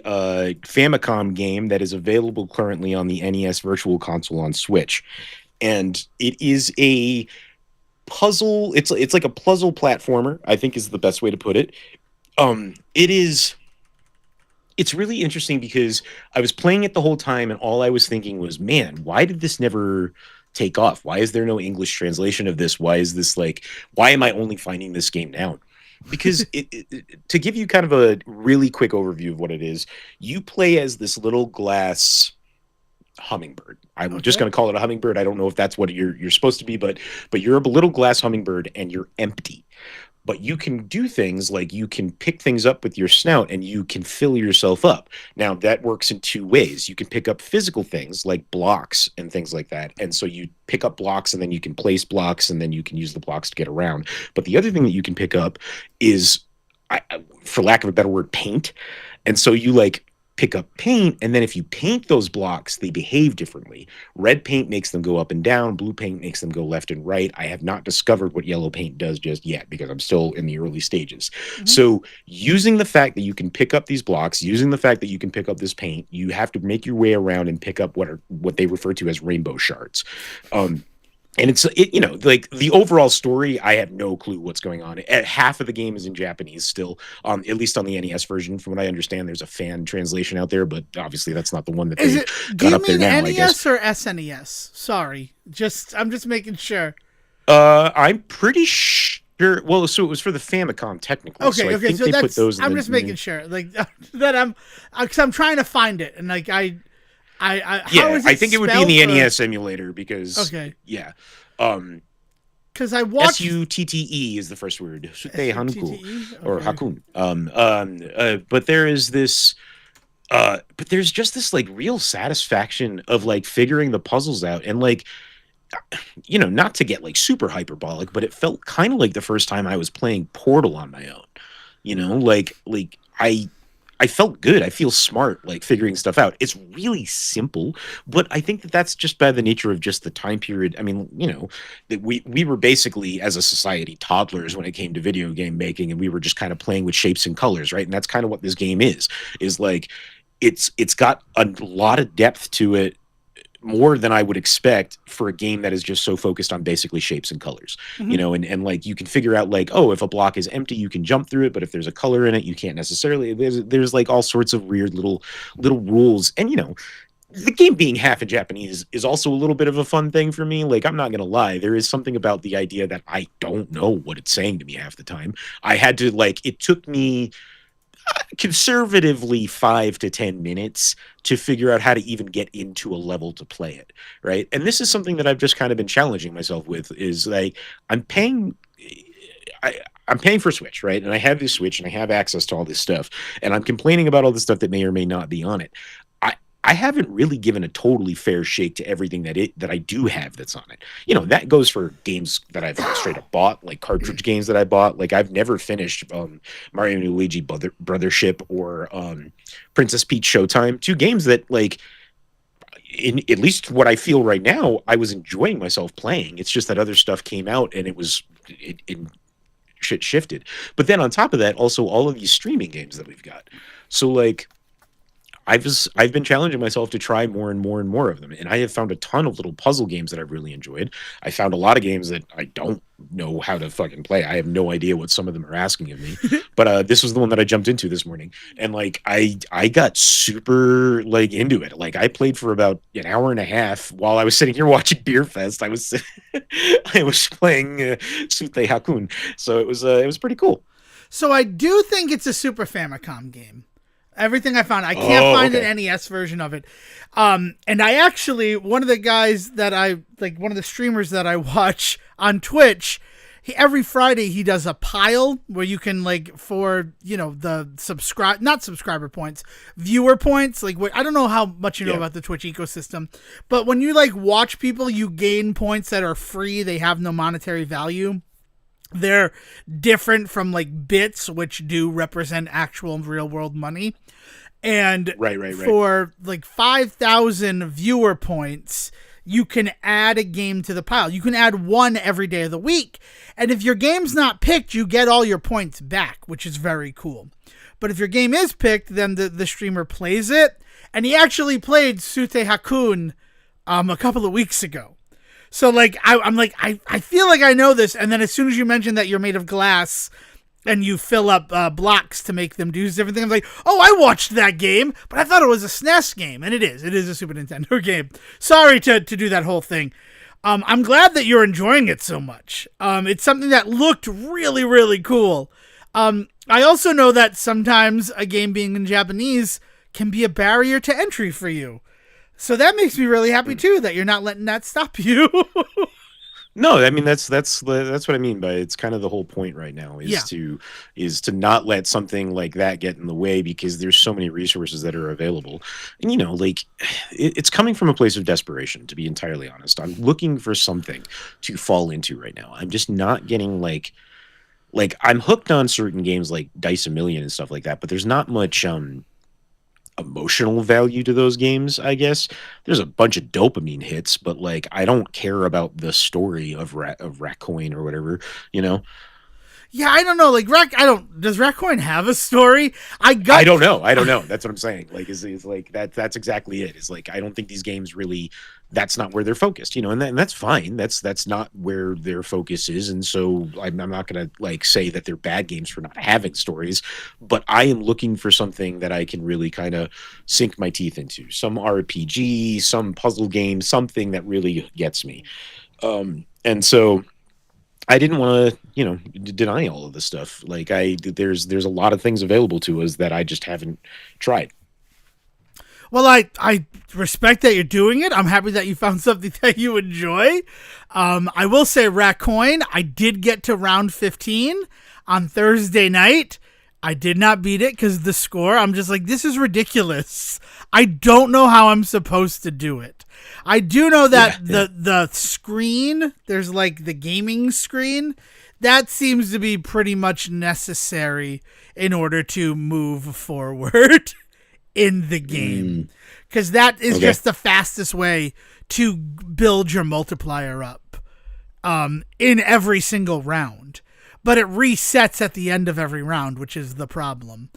Famicom game that is available currently on the NES Virtual Console on Switch, and it is a puzzle. It's like a puzzle platformer, I think is the best way to put it. It's really interesting because I was playing it the whole time, and all I was thinking was, man, why did this never take off? Why is there no English translation of this? Why is this why am I only finding this game now? Because to give you kind of a really quick overview of what it is, you play as this little glass hummingbird. I'm just going to call it a hummingbird. I don't know if that's what you're supposed to be, but you're a little glass hummingbird and you're empty. But you can do things like you can pick things up with your snout and you can fill yourself up. Now, that works in two ways. You can pick up physical things like blocks and things like that. And so you pick up blocks and then you can place blocks and then you can use the blocks to get around. But the other thing that you can pick up is, for lack of a better word, paint. And so you pick up paint, and then if you paint those blocks, they behave differently. Red paint makes them go up and down. Blue paint makes them go left and right. I have not discovered what yellow paint does just yet because I'm still in the early stages. Mm-hmm. So using the fact that you can pick up these blocks, using the fact that you can pick up this paint, you have to make your way around and pick up what they refer to as rainbow shards. And it's the overall story, I have no clue what's going on. Half of the game is in Japanese still, at least on the NES version. From what I understand, there's a fan translation out there, but obviously that's not the one that they got up there now. Do you mean NES or SNES? Sorry, I'm just making sure. I'm pretty sure. Sure. Well, so it was for the Famicom technically. So Okay, I okay. think So they put that's those in I'm the just making sure, like that because I'm trying to find it, and like how yeah, is I it think it would be in spelled? the Or NES emulator because okay, yeah. Um because I watched Sutte is the first word. Sutte Hanku SUTTE. or Okay. Hakun. But there is this but there's just this like real satisfaction of like figuring the puzzles out and like not to get like super hyperbolic, but it felt kind of like the first time I was playing Portal on my own. Like I felt good. I feel smart, like figuring stuff out. It's really simple, but I think that that's just by the nature of just the time period. I mean, that we were basically as a society toddlers when it came to video game making, and we were just kind of playing with shapes and colors, right? And that's kind of what this game is like. It's got a lot of depth to it, more than I would expect for a game that is just so focused on basically shapes and colors, Mm-hmm. and like you can figure out like, oh, if a block is empty, you can jump through it, but if there's a color in it, you can't necessarily. There's like all sorts of weird little rules, and the game being half in Japanese is also a little bit of a fun thing for me. Like, I'm not gonna lie, there is something about the idea that I don't know what it's saying to me half the time. I had to like, it took me conservatively 5 to 10 minutes to figure out how to even get into a level to play it, right? And this is something that I've just kind of been challenging myself with, is like i'm paying I'm paying for Switch, right? And I have this Switch and I have access to all this stuff, and I'm complaining about all the stuff that may or may not be on it. I haven't really given a totally fair shake to everything that I do have that's on it. That goes for games that I've straight up bought, like cartridge games that I bought. Like, I've never finished Mario and Luigi Brothership or Princess Peach Showtime, two games that, like, in at least what I feel right now, I was enjoying myself playing. It's just that other stuff came out and it shit shifted. But then on top of that, also all of these streaming games that we've got. So like, I've been challenging myself to try more and more and more of them, and I have found a ton of little puzzle games that I've really enjoyed. I found a lot of games that I don't know how to fucking play. I have no idea what some of them are asking of me. But this was the one that I jumped into this morning, and like I got super like into it. Like, I played for about an hour and a half while I was sitting here watching Beer Fest. I was I was playing Sutte Hakkun, so it was pretty cool. So I do think it's a Super Famicom game. Everything I found, I can't Oh, find okay. an NES version of it. And I actually, one of the guys that one of the streamers that I watch on Twitch, every Friday he does a pile where you can like, for, the not subscriber points, viewer points. Like, I don't know how much you know about the Twitch ecosystem, but when you like watch people, you gain points that are free. They have no monetary value. They're different from like bits, which do represent actual real world money. And Right. for like 5,000 viewer points, you can add a game to the pile. You can add one every day of the week. And if your game's not picked, you get all your points back, which is very cool. But if your game is picked, then the streamer plays it. And he actually played Sutte Hakkun a couple of weeks ago. So like I'm like I feel like I know this, and then as soon as you mention that you're made of glass and you fill up blocks to make them do different things, I'm like, oh, I watched that game, but I thought it was a SNES game, and it is a Super Nintendo game. Sorry to do that whole thing. I'm glad that you're enjoying it so much. It's something that looked really, really cool. I also know that sometimes a game being in Japanese can be a barrier to entry for you. So that makes me really happy too, that you're not letting that stop you. No, I mean that's what I mean by, it's kind of the whole point right now is to not let something like that get in the way, because there's so many resources that are available. And like, it's coming from a place of desperation, to be entirely honest. I'm looking for something to fall into right now. I'm just not getting like I'm hooked on certain games like Dice a Million and stuff like that, but there's not much emotional value to those games, I guess. There's a bunch of dopamine hits, but like, I don't care about the story of Ratcoin or whatever, you know? Yeah, I don't know. Like, does Raccoon have a story? I don't know. That's what I'm saying. Like, is like that's exactly it. Is like, I don't think these games really, that's not where they're focused, and that's fine. That's not where their focus is. And so I'm not going to like say that they're bad games for not having stories, but I am looking for something that I can really kind of sink my teeth into. Some RPG, some puzzle game, something that really gets me. And so I didn't want to, deny all of this stuff. Like there's a lot of things available to us that I just haven't tried. Well, I respect that you're doing it. I'm happy that you found something that you enjoy. I will say Raccoon, I did get to round 15 on Thursday night. I did not beat it because the score, I'm just like, this is ridiculous. I don't know how I'm supposed to do it. I do know that the screen, there's like the gaming screen, that seems to be pretty much necessary in order to move forward in the game. Because that is just the fastest way to build your multiplier up in every single round. But it resets at the end of every round, which is the problem.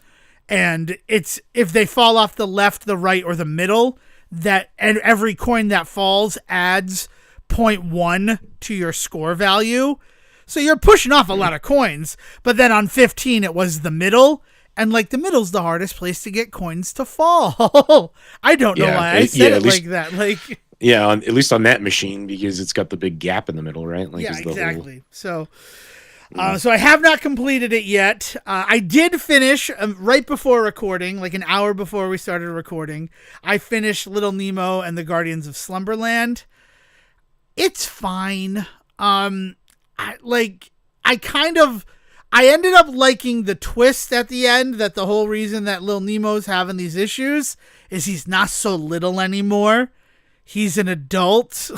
And it's if they fall off the left, the right, or the middle, and every coin that falls adds 0.1 to your score value. So you're pushing off a lot of coins. But then on 15, it was the middle. And like the middle's the hardest place to get coins to fall. I don't know why I said it like that. Like, yeah, at least on that machine, because it's got the big gap in the middle, right? Like, yeah, exactly. So I have not completed it yet. I did finish right before recording, like an hour before we started recording. I finished Little Nemo and the Guardians of Slumberland. It's fine. I ended up liking the twist at the end, that the whole reason that Little Nemo's having these issues is he's not so little anymore. He's an adult.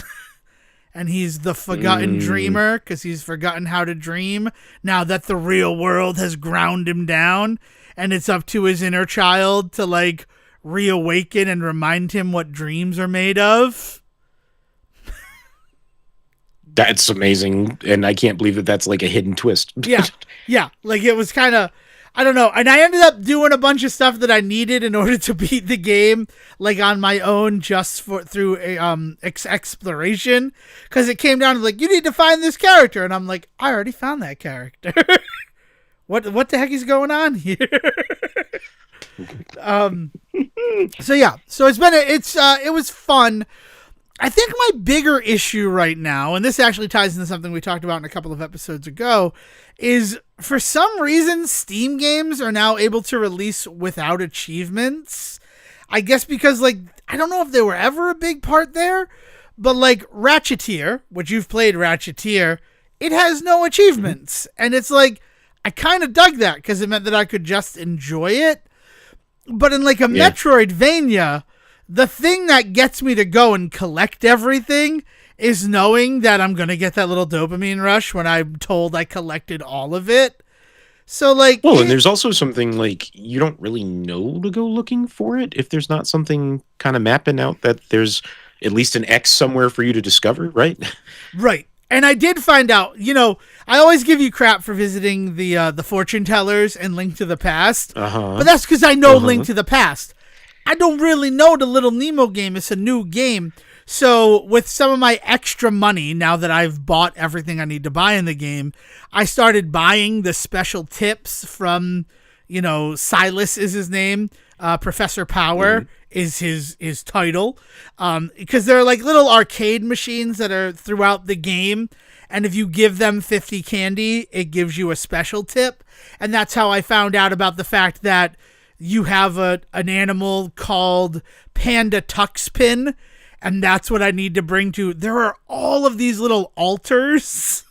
And he's the forgotten dreamer because he's forgotten how to dream now that the real world has ground him down. And it's up to his inner child to like reawaken and remind him what dreams are made of. That's amazing. And I can't believe that that's like a hidden twist. Yeah. Yeah. Like it was kind of, I don't know. And I ended up doing a bunch of stuff that I needed in order to beat the game, like on my own, just through exploration. Because it came down to like, you need to find this character. And I'm like, I already found that character. What the heck is going on here? So yeah. So it was fun. I think my bigger issue right now, and this actually ties into something we talked about in a couple of episodes ago, is for some reason Steam games are now able to release without achievements. I guess because, like, I don't know if they were ever a big part there, but like Ratcheteer, which you've played Ratcheteer, it has no achievements. And it's like, I kind of dug that because it meant that I could just enjoy it. But in like a Metroidvania, the thing that gets me to go and collect everything is knowing that I'm going to get that little dopamine rush when I'm told I collected all of it. So like, well, and there's also something like you don't really know to go looking for it if there's not something kind of mapping out that there's at least an X somewhere for you to discover, right? Right. And I did find out, I always give you crap for visiting the fortune tellers and Link to the Past, but that's because I know Link to the Past. I don't really know the Little Nemo game. It's a new game. So with some of my extra money, now that I've bought everything I need to buy in the game, I started buying the special tips from, Silas is his name. Professor Power is his title. Because they're like little arcade machines that are throughout the game. And if you give them 50 candy, it gives you a special tip. And that's how I found out about the fact that you have an animal called Panda Tuxpin, and that's what I need to bring to. There are all of these little altars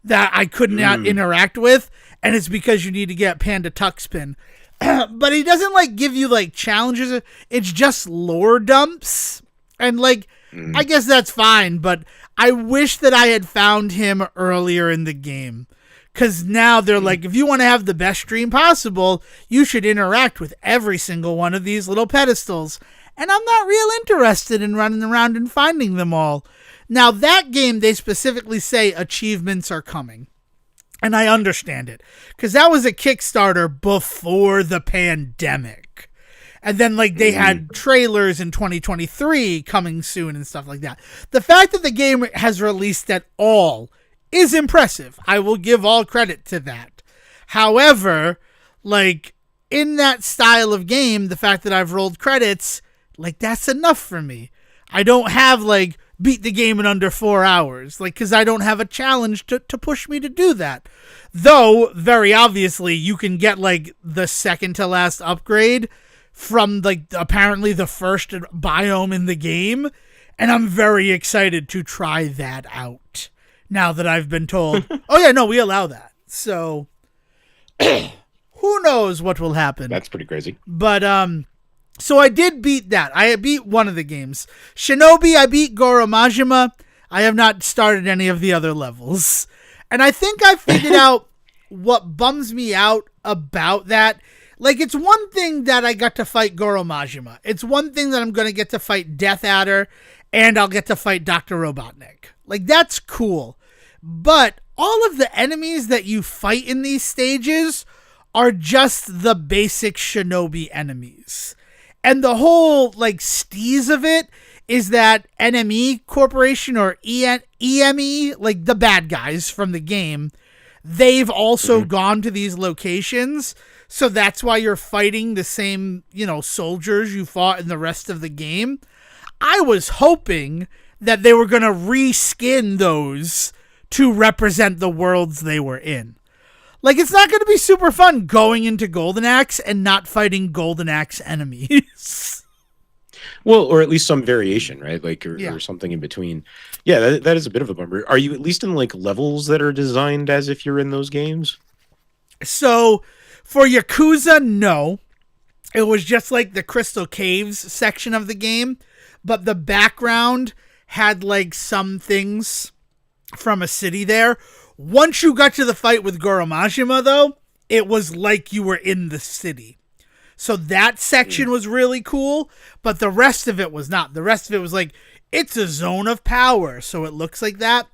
that I could not interact with, and it's because you need to get Panda Tuxpin. But he doesn't like give you like challenges. It's just lore dumps, and like I guess that's fine. But I wish that I had found him earlier in the game. Because now they're like, if you want to have the best stream possible, you should interact with every single one of these little pedestals. And I'm not real interested in running around and finding them all. Now, that game, they specifically say achievements are coming. And I understand it. Because that was a Kickstarter before the pandemic. And then, like, they had trailers in 2023 coming soon and stuff like that. The fact that the game has released at all is impressive. I will give all credit to that. However, like, in that style of game, the fact that I've rolled credits, like, that's enough for me. I don't have, like, beat the game in under 4 hours, like, because I don't have a challenge to push me to do that. Though, very obviously, you can get, like, the second to last upgrade from, like, apparently the first biome in the game, and I'm very excited to try that out now that I've been told, oh yeah, no, we allow that. So, who knows what will happen. That's pretty crazy. But, so I did beat that. I beat one of the games. Shinobi, I beat Goro Majima. I have not started any of the other levels. And I think I figured out what bums me out about that. Like, it's one thing that I got to fight Goro Majima. It's one thing that I'm going to get to fight Death Adder, and I'll get to fight Dr. Robotnik. Like, that's cool. But all of the enemies that you fight in these stages are just the basic Shinobi enemies. And the whole, like, steez of it is that NME Corporation, or EME, like the bad guys from the game, they've also gone to these locations. So that's why you're fighting the same, soldiers you fought in the rest of the game. I was hoping that they were going to reskin those to represent the worlds they were in. Like, it's not going to be super fun going into Golden Axe and not fighting Golden Axe enemies. Well, or at least some variation, right? Like, or something in between. Yeah, that is a bit of a bummer. Are you at least in, like, levels that are designed as if you're in those games? So, for Yakuza, no. It was just, like, the Crystal Caves section of the game. But the background had, like, some things from a city there. Once you got to the fight with Goro Majima, though, it was like you were in the city. So that section was really cool, but the rest of it was not. The rest of it was like, it's a zone of power, so it looks like that.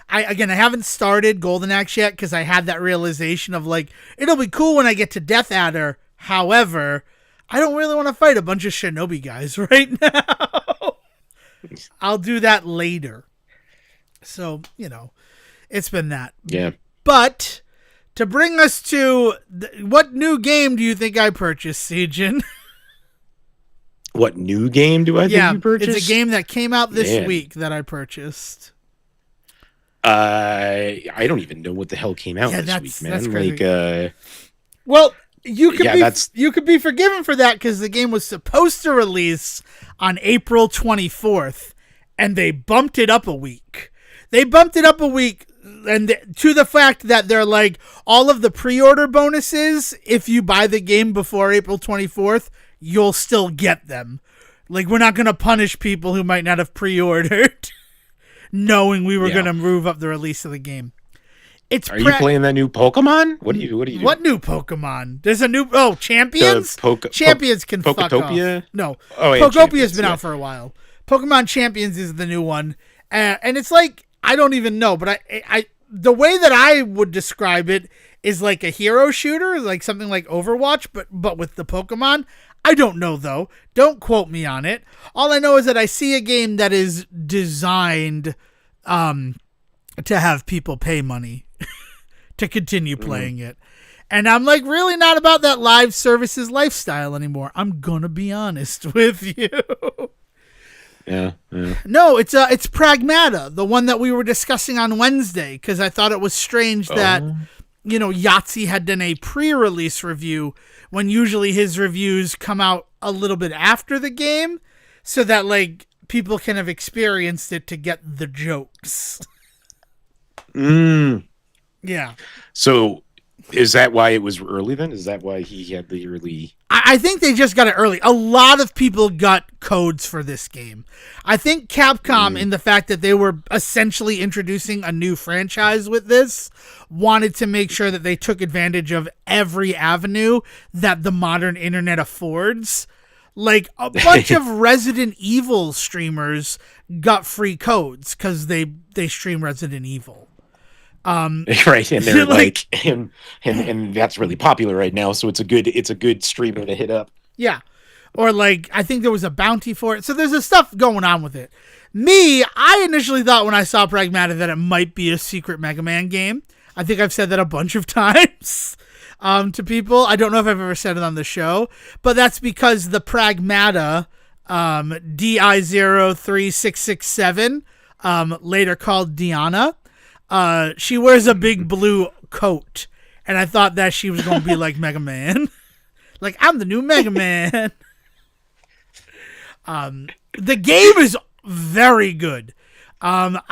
I haven't started Golden Axe yet because I had that realization of, like, it'll be cool when I get to Death Adder. However, I don't really want to fight a bunch of Shinobi guys right now. I'll do that later. So, it's been that. Yeah. But to bring us to what new game do you think I purchased, Sejohn? What new game do I think you purchased? It's a game that came out this week that I purchased. I don't even know what the hell came out this week, man. That's crazy. Like, well, you could be forgiven for that because the game was supposed to release on April 24th, and they bumped it up a week. And to the fact that they're like, all of the pre-order bonuses, if you buy the game before April 24th, you'll still get them. Like, we're not going to punish people who might not have pre-ordered, knowing we were going to move up the release of the game. Are you playing that new Pokemon? What are you doing? What new Pokemon? There's a new Champions? Champions can fuck off. No. Pokepopia's been out for a while. Pokemon Champions is the new one. And it's like, I don't even know, but I the way that I would describe it is like a hero shooter, like something like Overwatch, but with the Pokemon. I don't know, though. Don't quote me on it. All I know is that I see a game that is designed to have people pay money to continue playing it. And I'm like really not about that live services lifestyle anymore. I'm going to be honest with you. Yeah. No, it's Pragmata, the one that we were discussing on Wednesday, because I thought it was strange that, Yahtzee had done a pre-release review when usually his reviews come out a little bit after the game so that, like, people can have experienced it to get the jokes. Yeah. So is that why it was early then? Is that why he had the early... I think they just got it early. A lot of people got codes for this game. I think Capcom, in the fact that they were essentially introducing a new franchise with this, wanted to make sure that they took advantage of every avenue that the modern internet affords. Like, a bunch of Resident Evil streamers got free codes because they stream Resident Evil. Right, and they're like and that's really popular right now, so it's a good streamer to hit up. Yeah. Or like, I think there was a bounty for it. So there's a stuff going on with it. I initially thought when I saw Pragmata that it might be a secret Mega Man game. I think I've said that a bunch of times to people. I don't know if I've ever said it on the show, but that's because the Pragmata DI03667 later called Diana. She wears a big blue coat, and I thought that she was going to be like Mega Man. Like, I'm the new Mega Man. The game is very good. That's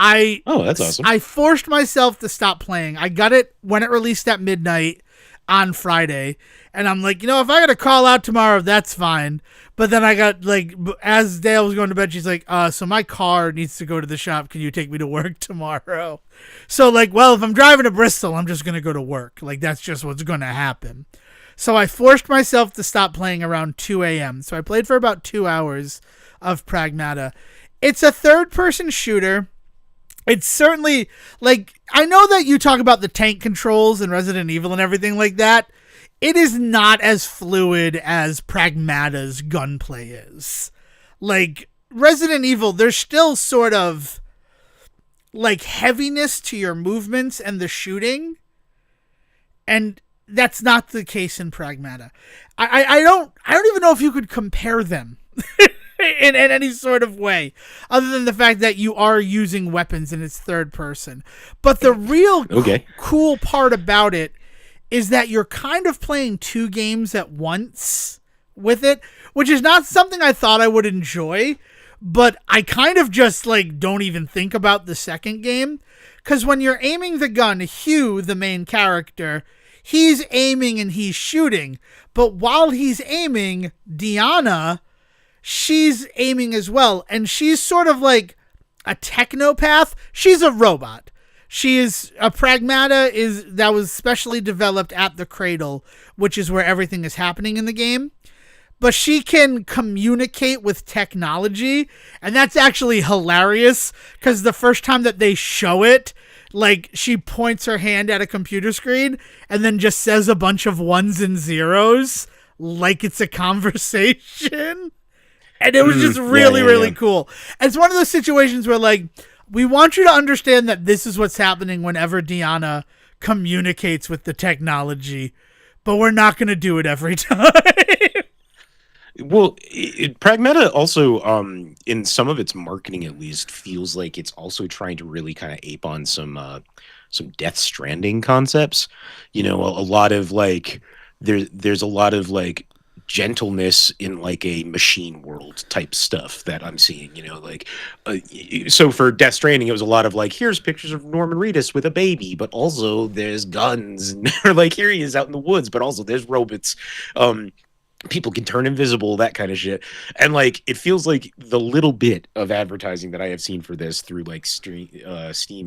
awesome. I forced myself to stop playing. I got it when it released at midnight on Friday, and I'm like, if I got to call out tomorrow, that's fine. But then I got, like, as Dale was going to bed, she's like, so my car needs to go to the shop. Can you take me to work tomorrow? So, like, well, if I'm driving to Bristol, I'm just going to go to work. Like, that's just what's going to happen. So I forced myself to stop playing around 2 a.m. So I played for about 2 hours of Pragmata. It's a third-person shooter. It's certainly, like, I know that you talk about the tank controls in Resident Evil and everything like that. It is not as fluid as Pragmata's gunplay is. Like, Resident Evil, there's still sort of, like, heaviness to your movements and the shooting. And that's not the case in Pragmata. I don't even know if you could compare them in any sort of way, other than the fact that you are using weapons and it's third person. But the real cool part about it is that you're kind of playing two games at once with it, which is not something I thought I would enjoy, but I kind of just, like, don't even think about the second game. Because when you're aiming the gun, Hugh, the main character, he's aiming and he's shooting. But while he's aiming, Diana, she's aiming as well. And she's sort of like a technopath. She's a robot. She is a Pragmata that was specially developed at the Cradle, which is where everything is happening in the game. But she can communicate with technology, and that's actually hilarious, because the first time that they show it, like, she points her hand at a computer screen and then just says a bunch of ones and zeros like it's a conversation. And it was just really cool. And it's one of those situations where, like, we want you to understand that this is what's happening whenever Diana communicates with the technology, but we're not going to do it every time. Well, Pragmata also, in some of its marketing at least, feels like it's also trying to really kind of ape on some Death Stranding concepts. A lot of, like, there's a lot of, like, gentleness in, like, a machine world type stuff that I'm seeing, so for Death Stranding, it was a lot of, like, here's pictures of Norman Reedus with a baby, but also there's guns, and or, like, here he is out in the woods, but also there's robots, people can turn invisible, that kind of shit. And, like, it feels like the little bit of advertising that I have seen for this through, like, Steam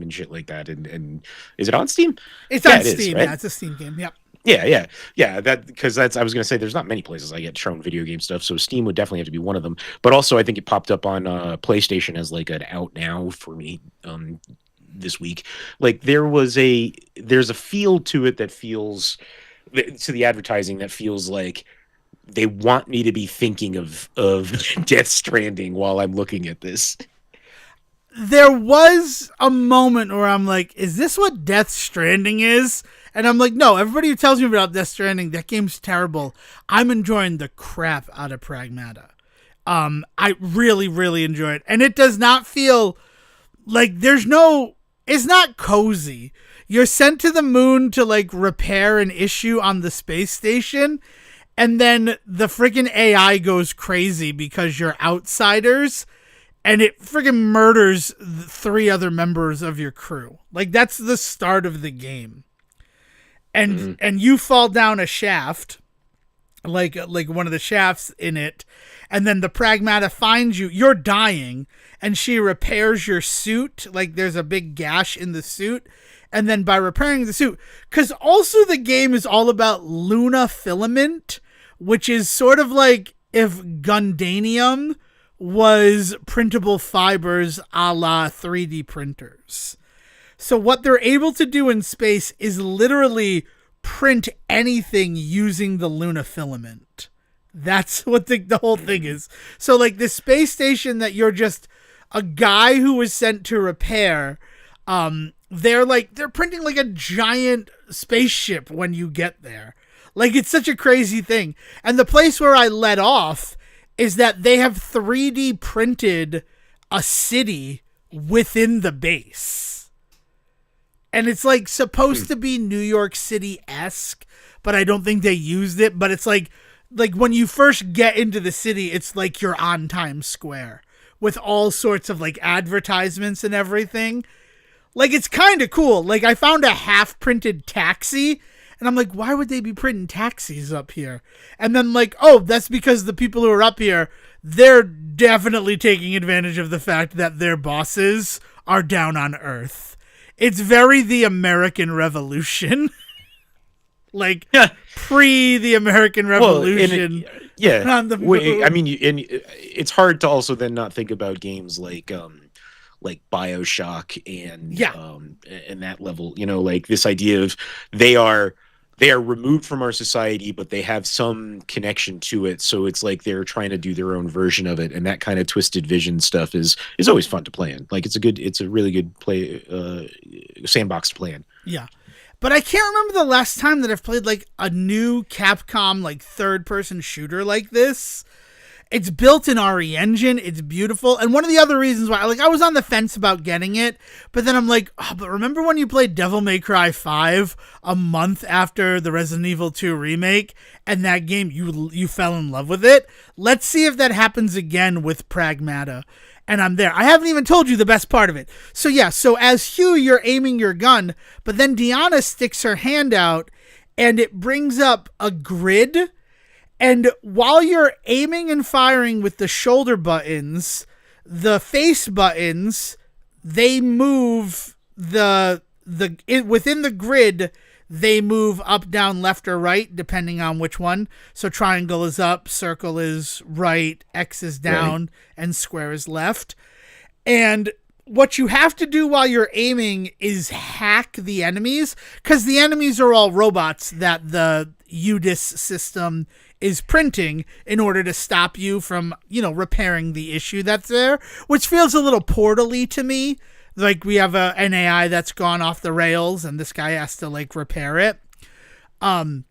and shit like that, and is it on Steam? It's on Steam, right? Yeah, it's a Steam game, yep. Yeah. That, because I was gonna say there's not many places I get shown video game stuff, so Steam would definitely have to be one of them. But also, I think it popped up on PlayStation as, like, an out now for me this week. Like, there's a feel to it that feels, to the advertising, that feels like they want me to be thinking of Death Stranding while I'm looking at this. There was a moment where I'm like, is this what Death Stranding is? And I'm like, no, everybody who tells me about Death Stranding, that game's terrible. I'm enjoying the crap out of Pragmata. I really, really enjoy it. And it does not feel like it's not cozy. You're sent to the moon to, like, repair an issue on the space station. And then the freaking AI goes crazy because you're outsiders, and it freaking murders the 3 other members of your crew. Like, that's the start of the game. And and you fall down a shaft, like one of the shafts in it, and then the Pragmata finds you. You're dying, and she repairs your suit. Like, there's a big gash in the suit. And then by repairing the suit, because also the game is all about Luna filament, which is sort of like if Gundanium was printable fibers a la 3D printers. So what they're able to do in space is literally print anything using the Luna filament. That's what the whole thing is. So, like, the space station that you're just a guy who was sent to repair, they're printing like a giant spaceship when you get there. Like, it's such a crazy thing. And the place where I let off is that they have 3D printed a city within the base. And it's like supposed to be New York City-esque, but I don't think they used it. But it's like when you first get into the city, it's like you're on Times Square with all sorts of like advertisements and everything. Like, it's kind of cool. Like, I found a half-printed taxi, and I'm like, why would they be printing taxis up here? And then, like, oh, that's because the people who are up here, they're definitely taking advantage of the fact that their bosses are down on Earth. It's very the American Revolution. Like, pre the American Revolution. On the moon. I mean, and it's hard to also then not think about games like BioShock and that level, you know, like this idea of they are removed from our society, but they have some connection to it. So it's like they're trying to do their own version of it. And that kind of twisted vision stuff is always fun to play in. Like, it's a really good sandbox to play in. Yeah. But I can't remember the last time that I've played like a new Capcom like third person shooter like this. It's built in RE Engine. It's beautiful. And one of the other reasons why, like, I was on the fence about getting it, but then I'm like, oh, but remember when you played Devil May Cry 5 a month after the Resident Evil 2 remake, and that game, you fell in love with it? Let's see if that happens again with Pragmata. And I'm there. I haven't even told you the best part of it. So yeah, so as Hugh, you're aiming your gun, but then Deanna sticks her hand out, and it brings up a grid. And while you're aiming and firing with the shoulder buttons, the face buttons, they move within the grid, they move up, down, left, or right, depending on which one. So triangle is up, circle is right, X is down, and square is left. And what you have to do while you're aiming is hack the enemies, because the enemies are all robots that the UDIS system is printing in order to stop you from, you know, repairing the issue that's there, which feels a little Portal-y to me. Like, we have an AI that's gone off the rails, and this guy has to, like, repair it. And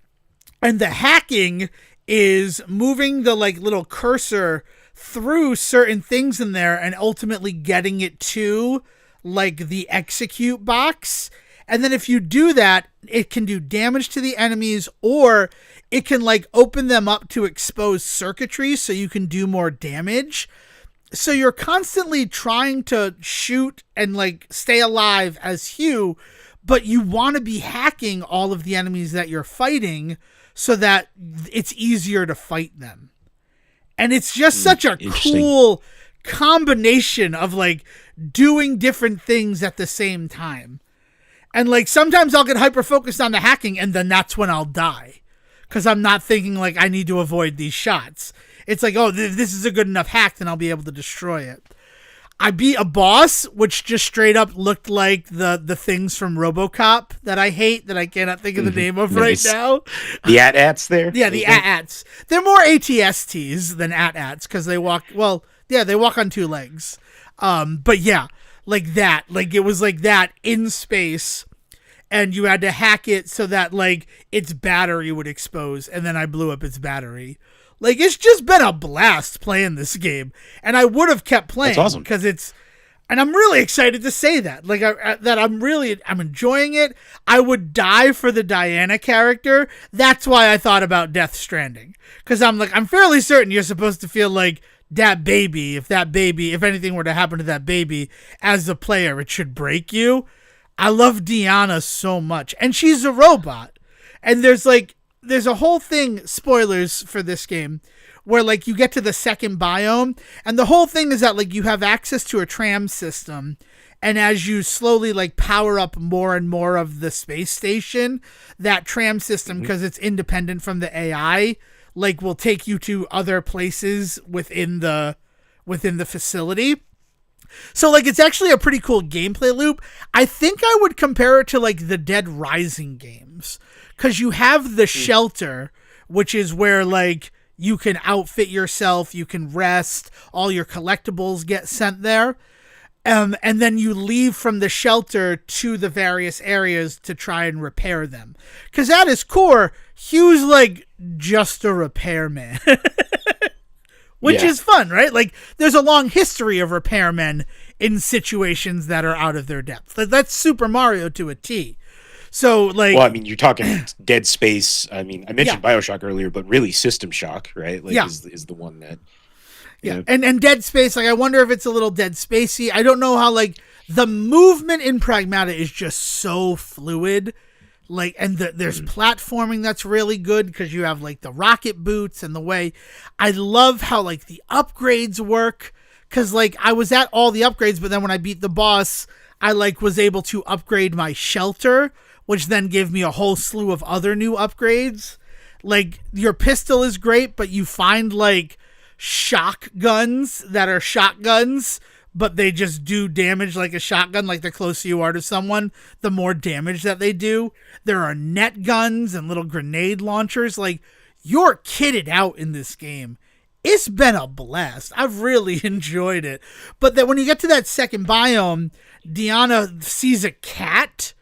the hacking is moving the, like, little cursor through certain things in there and ultimately getting it to, like, the execute box. And then if you do that, it can do damage to the enemies, or it can, like, open them up to expose circuitry so you can do more damage. So you're constantly trying to shoot and, like, stay alive as Hugh, but you want to be hacking all of the enemies that you're fighting so that it's easier to fight them. And it's just such a cool combination of, like, doing different things at the same time. And, like, sometimes I'll get hyper-focused on the hacking, and then that's when I'll die. Because I'm not thinking, like, I need to avoid these shots. It's like, oh, this is a good enough hack, then I'll be able to destroy it. I beat a boss, which just straight up looked like the things from RoboCop that I hate, that I cannot think of the name of right now. The AT-ATs there? Yeah, the AT-ATs. They're more ATSTs than AT-ATs, because they walk, they walk on two legs. But yeah, like that. Like, it was like that in space, and you had to hack it so that, like, its battery would expose, and then I blew up its battery. Like, it's just been a blast playing this game, and I would have kept playing. That's awesome. Because and I'm really excited to say that. Like, I'm enjoying it. I would die for the Diana character. That's why I thought about Death Stranding. Because I'm fairly certain you're supposed to feel like that baby, if anything were to happen to that baby, as a player, it should break you. I love Deanna so much. And she's a robot. And there's a whole thing, spoilers for this game, where, like, you get to the second biome, and the whole thing is that, like, you have access to a tram system, and as you slowly, like, power up more and more of the space station, that tram system, because it's independent from the AI, like, will take you to other places within the facility. So, like, it's actually a pretty cool gameplay loop. I think I would compare it to, like, the Dead Rising games. Because you have the shelter, which is where, like, you can outfit yourself, you can rest, all your collectibles get sent there. And then you leave from the shelter to the various areas to try and repair them. Because at his core, Hugh's, like, just a repairman. Which is fun, right? Like, there's a long history of repairmen in situations that are out of their depth. That's Super Mario to a T. So, like, well, I mean, you're talking Dead Space. I mean, I mentioned BioShock earlier, but really System Shock, right? Like, is the one that, yeah. And Dead Space, like, I wonder if it's a little Dead Spacey. I don't know how, like, the movement in Pragmata is just so fluid. Like, and there's platforming that's really good because you have, like, the rocket boots and the way. I love how, like, the upgrades work because, like, I was at all the upgrades, but then when I beat the boss, I, like, was able to upgrade my shelter, which then gave me a whole slew of other new upgrades. Like, your pistol is great, but you find, like, shotguns that are shotguns, but they just do damage like a shotgun. Like, the closer you are to someone, the more damage that they do. There are net guns and little grenade launchers. Like, you're kitted out in this game. It's been a blast. I've really enjoyed it. But then when you get to that second biome, Deanna sees a cat,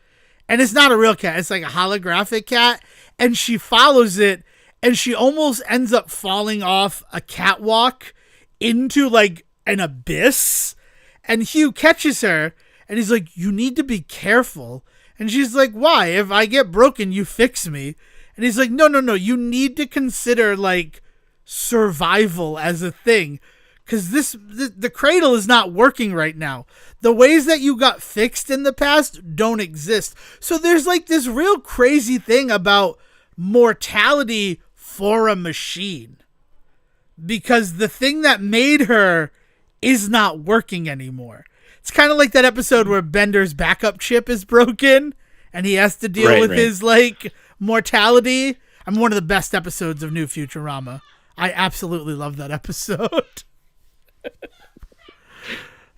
and it's not a real cat. It's like a holographic cat, and she follows it, and she almost ends up falling off a catwalk into, like, an abyss. And Hugh catches her, and he's like, you need to be careful. And she's like, why? If I get broken, you fix me. And he's like, no. You need to consider, like, survival as a thing. Because the cradle is not working right now. The ways that you got fixed in the past don't exist. So there's, like, this real crazy thing about mortality for a machine. Because the thing that made her is not working anymore. It's kind of like that episode where Bender's backup chip is broken and he has to deal with his, like, mortality. I'm one of the best episodes of New Futurama. I absolutely love that episode.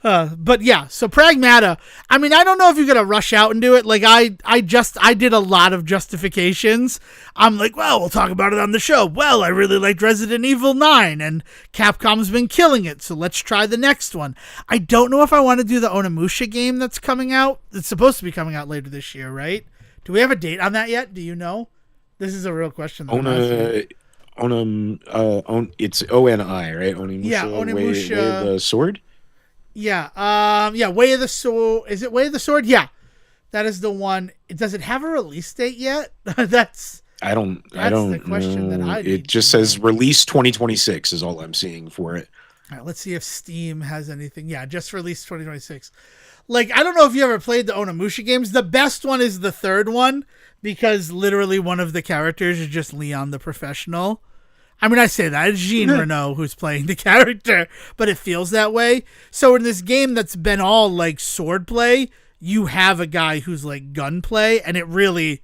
But yeah, so Pragmata, I mean, I don't know if you're going to rush out and do it. Like, I did a lot of justifications. I'm like, well, we'll talk about it on the show. Well, I really liked Resident Evil 9 and Capcom's been killing it. So let's try the next one. I don't know if I want to do the Onimusha game that's coming out. It's supposed to be coming out later this year, right? Do we have a date on that yet? Do you know? This is a real question. It's ONI, right? Onimusha, yeah, Onimusha. Way of the Sword? Yeah, Way of the Sword. Is it Way of the Sword? Yeah, that is the one. Does it have a release date yet? That's the question know. That I. It just says release 2026 is all I'm seeing for it. All right, let's see if Steam has anything. Yeah, just released 2026. Like, I don't know if you ever played the Onimusha games. The best one is the third one because literally one of the characters is just Leon the Professional. I mean, I say that. It's Jean Renault who's playing the character, but it feels that way. So in this game that's been all, like, sword play, you have a guy who's, like, gunplay, and it really,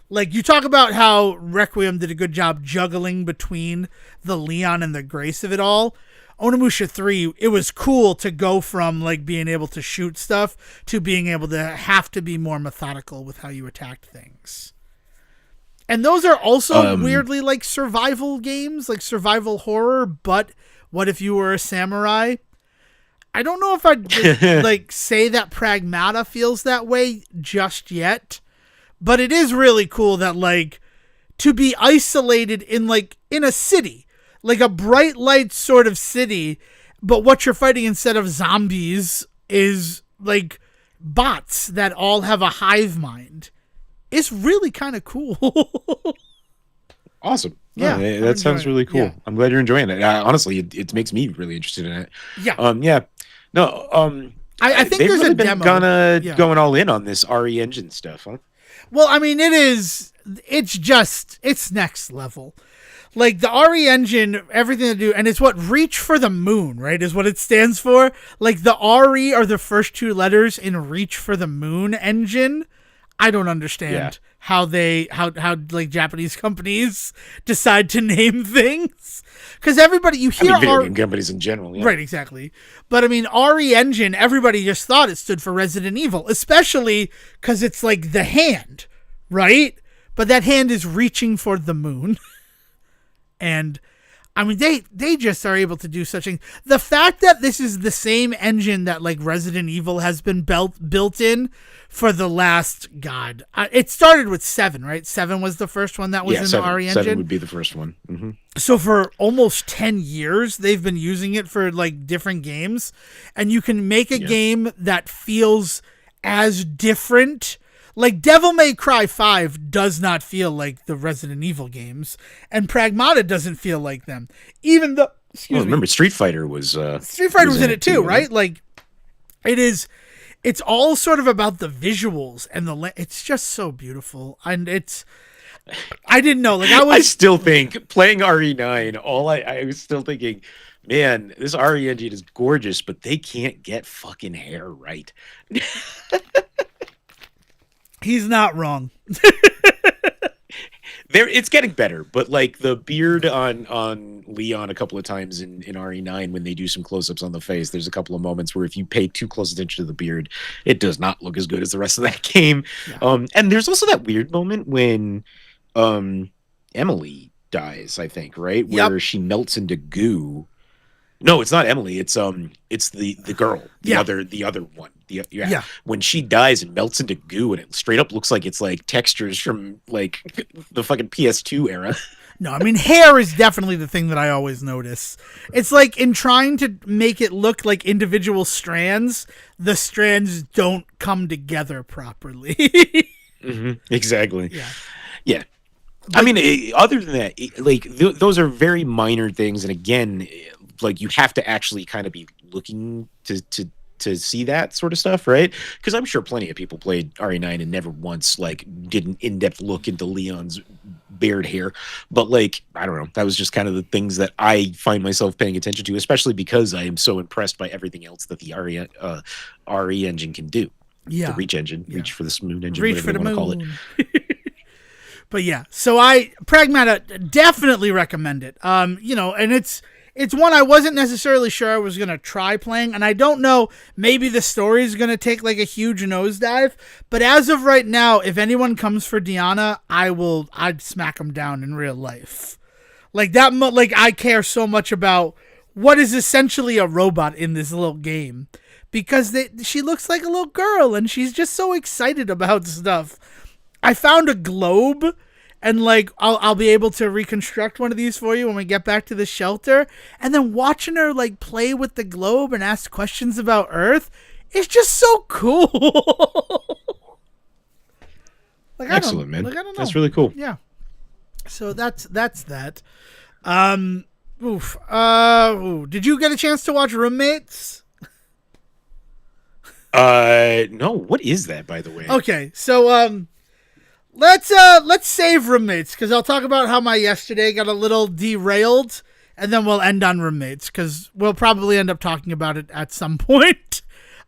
like, you talk about how Requiem did a good job juggling between the Leon and the grace of it all. Onimusha 3, it was cool to go from, like, being able to shoot stuff to being able to have to be more methodical with how you attacked things. And those are also weirdly, like, survival games, like survival horror, but what if you were a samurai? I don't know if I'd like say that Pragmata feels that way just yet, but it is really cool that, like, to be isolated in, like, in a city, like a bright light sort of city, but what you're fighting instead of zombies is, like, bots that all have a hive mind. It's really kind of cool. Awesome. Yeah, that sounds really cool. Yeah. I'm glad you're enjoying it. Honestly, it makes me really interested in it. Yeah. Yeah. No. I think there's a demo. Going all in on this RE Engine stuff, huh? Well, I mean, it's next level. Like, the RE Engine, everything to do, and it's what Reach for the Moon, right, is what it stands for. Like, the RE are the first two letters in Reach for the Moon engine. I don't understand how like Japanese companies decide to name things, because everybody you hear video game companies in general, right? Exactly, but I mean RE Engine, everybody just thought it stood for Resident Evil, especially because it's like the hand, right? But that hand is reaching for the moon, and I mean, they just are able to do such things. The fact that this is the same engine that like Resident Evil has been built in for the last it started with 7, right? 7 was the first one that was in the RE engine. 7 would be the first one. Mm-hmm. So for almost 10 years, they've been using it for like different games, and you can make a game that feels as different. Like Devil May Cry 5 does not feel like the Resident Evil games, and Pragmata doesn't feel like them. Even though, remember Street Fighter was in it too, right? Like it's all sort of about the visuals and it's just so beautiful, and I didn't know. Like I still think playing RE9, I was still thinking, man, this RE engine is gorgeous, but they can't get fucking hair right. He's not wrong. It's getting better, but like the beard on Leon a couple of times in RE9 when they do some close-ups on the face, there's a couple of moments where if you pay too close attention to the beard, it does not look as good as the rest of that game. Yeah. And there's also that weird moment when Emily dies, I think, right? Where she melts into goo. No, it's not Emily. It's the girl, the other one. When she dies and melts into goo, and it straight up looks like it's like textures from like the fucking PS2 era. No, I mean, hair is definitely the thing that I always notice. It's like in trying to make it look like individual strands, the strands don't come together properly. Mm-hmm. Exactly. Yeah. I mean, other than that, like those are very minor things, and again, like you have to actually kind of be looking to see that sort of stuff, right? Because I'm sure plenty of people played RE9 and never once like did an in-depth look into Leon's bared hair. But like, I don't know, that was just kind of the things that I find myself paying attention to, especially because I am so impressed by everything else that the RE engine can do. The Reach engine, Reach for the Moon engine, Reach whatever you want to call it. But yeah, so Pragmata definitely recommend it. And it's one I wasn't necessarily sure I was going to try playing, and I don't know, maybe the story is going to take like a huge nosedive, but as of right now, if anyone comes for Diana, I'd smack them down in real life. Like that, like I care so much about what is essentially a robot in this little game, because she looks like a little girl, and she's just so excited about stuff. I found a globe, and like I'll be able to reconstruct one of these for you when we get back to the shelter. And then watching her like play with the globe and ask questions about Earth is just so cool. Excellent, man. I don't know. That's really cool. Yeah. So that's that. Did you get a chance to watch Roommates? No. What is that, by the way? Okay, so let's save Roommates, because I'll talk about how my yesterday got a little derailed, and then we'll end on Roommates, because we'll probably end up talking about it at some point.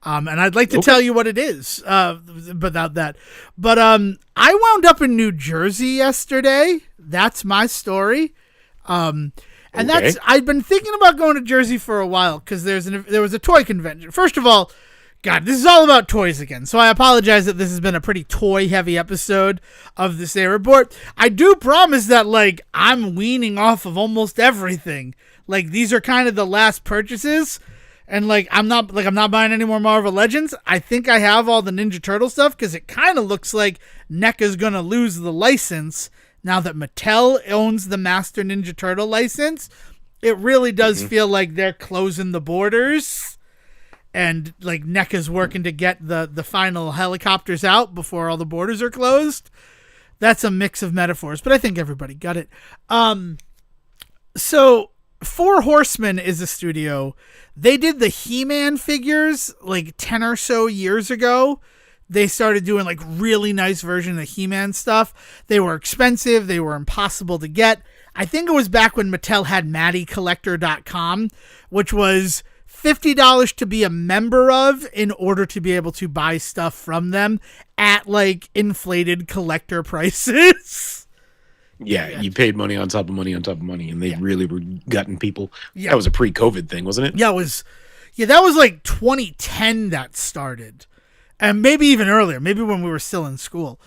And I'd like to tell you what it is, without that. But I wound up in New Jersey yesterday. That's my story. And I've been thinking about going to Jersey for a while, because there was a toy convention. First of all, God, this is all about toys again, so I apologize that this has been a pretty toy-heavy episode of the Say Report. I do promise that, like, I'm weaning off of almost everything. Like, these are kind of the last purchases, and, like, I'm not buying any more Marvel Legends. I think I have all the Ninja Turtle stuff, because it kind of looks like NECA's going to lose the license now that Mattel owns the Master Ninja Turtle license. It really does feel like they're closing the borders. And like NECA's working to get the final helicopters out before all the borders are closed. That's a mix of metaphors, but I think everybody got it. So Four Horsemen is a studio. They did the He-Man figures like 10 or so years ago. They started doing like really nice version of He-Man stuff. They were expensive. They were impossible to get. I think it was back when Mattel had MattyCollector.com, which was $50 to be a member of in order to be able to buy stuff from them at like inflated collector prices. Yeah, you paid money on top of money on top of money, and they really were gutting people. Yeah. That was a pre-COVID thing, wasn't it? Yeah, that was like 2010 that started. and maybe even earlier, maybe when we were still in school,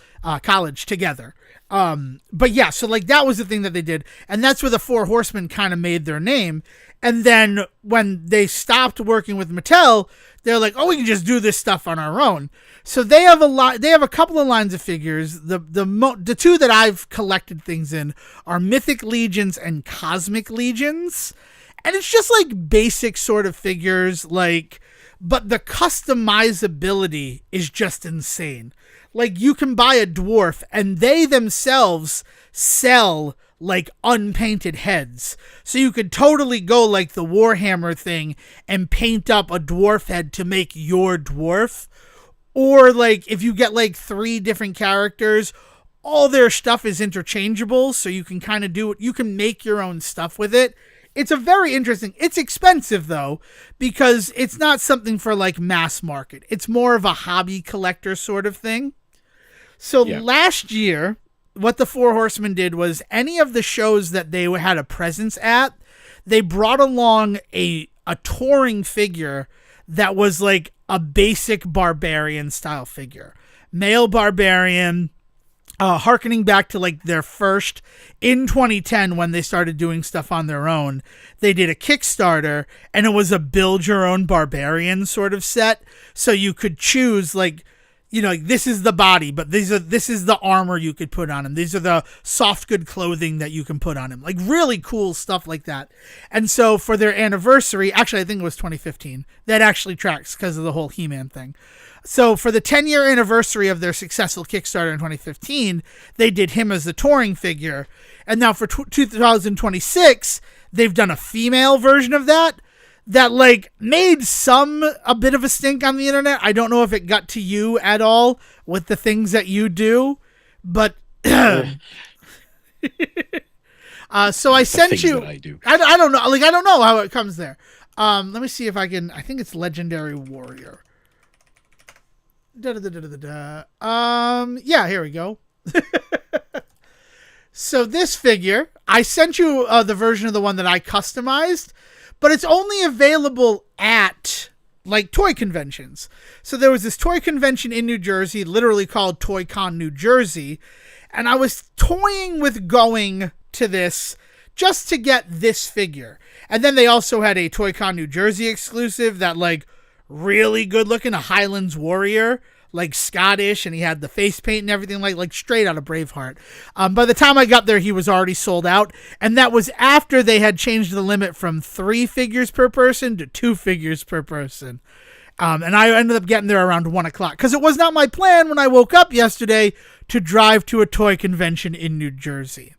college together. But yeah, so like that was the thing that they did, and that's where the Four Horsemen kind of made their name. And then when they stopped working with Mattel, they're like, oh, we can just do this stuff on our own. So they have a couple of lines of figures. The two that I've collected things in are Mythic Legions and Cosmic Legions. And it's just like basic sort of figures, like, but the customizability is just insane. Like, you can buy a dwarf and they themselves sell like unpainted heads. So you could totally go like the Warhammer thing and paint up a dwarf head to make your dwarf. Or like if you get like 3 different characters, all their stuff is interchangeable. So you can kind of do it. You can make your own stuff with it. It's a very interesting, it's expensive though, because it's not something for like mass market. It's more of a hobby collector sort of thing. So last year, what the Four Horsemen did was any of the shows that they had a presence at, they brought along a touring figure that was like a basic barbarian style figure. Male barbarian, harkening back to like their first in 2010 when they started doing stuff on their own. They did a Kickstarter and it was a build your own barbarian sort of set. So you could choose like, you know, like this is the body, but this is the armor you could put on him. These are the soft good clothing that you can put on him. Like really cool stuff like that. And so for their anniversary, actually I think it was 2015. That actually tracks because of the whole He-Man thing. So for the 10-year anniversary of their successful Kickstarter in 2015, they did him as the touring figure. And now for 2026, they've done a female version of that like made a bit of a stink on the internet. I don't know if it got to you at all with the things that you do, but so I sent you. I do. I don't know. Like I don't know how it comes there. Let me see if I can. I think it's Legendary Warrior. Yeah, here we go. So this figure, I sent you the version of the one that I customized. But it's only available at, like, toy conventions. So there was this toy convention in New Jersey, literally called ToyCon New Jersey. And I was toying with going to this just to get this figure. And then they also had a ToyCon New Jersey exclusive that, like, really good looking, a Highlands Warrior, like Scottish, and he had the face paint and everything, like straight out of Braveheart. By the time I got there, he was already sold out, and that was after they had changed the limit from 3 figures per person to 2 figures per person. And I ended up getting there around 1 o'clock, because it was not my plan when I woke up yesterday to drive to a toy convention in New Jersey.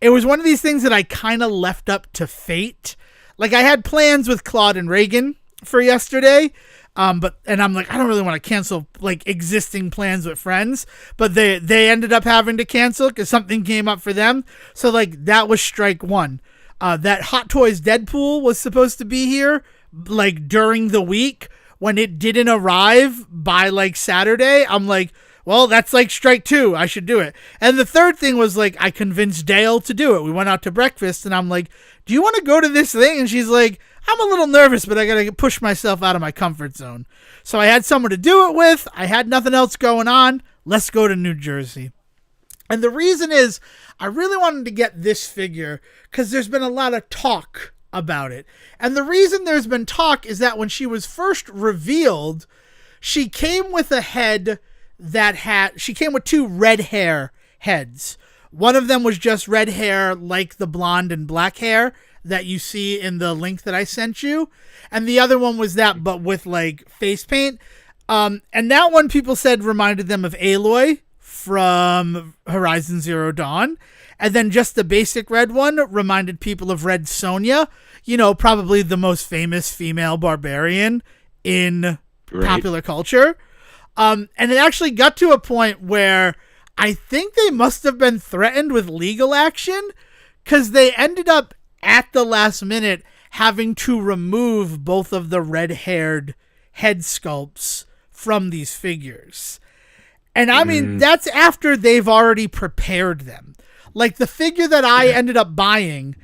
It was one of these things that I kind of left up to fate. Like, I had plans with Claude and Reagan for yesterday, and I'm like, I don't really want to cancel like existing plans with friends, but they ended up having to cancel because something came up for them. So like that was strike one. That Hot Toys Deadpool was supposed to be here like during the week. When it didn't arrive by like Saturday, I'm like, well, that's like strike 2. I should do it. And the third thing was like, I convinced Dale to do it. We went out to breakfast and I'm like, do you want to go to this thing? And she's like, I'm a little nervous, but I got to push myself out of my comfort zone. So I had someone to do it with. I had nothing else going on. Let's go to New Jersey. And the reason is I really wanted to get this figure because there's been a lot of talk about it. And the reason there's been talk is that when she was first revealed, she came with a head she came with 2 red hair heads. One of them was just red hair like the blonde and black hair that you see in the link that I sent you. And the other one was that, but with like face paint. And that one people said reminded them of Aloy from Horizon Zero Dawn. And then just the basic red one reminded people of Red Sonja, you know, probably the most famous female barbarian in popular culture. And it actually got to a point where I think they must have been threatened with legal action because they ended up at the last minute having to remove both of the red-haired head sculpts from these figures. And I mean, that's after they've already prepared them. Like the figure that I ended up buying,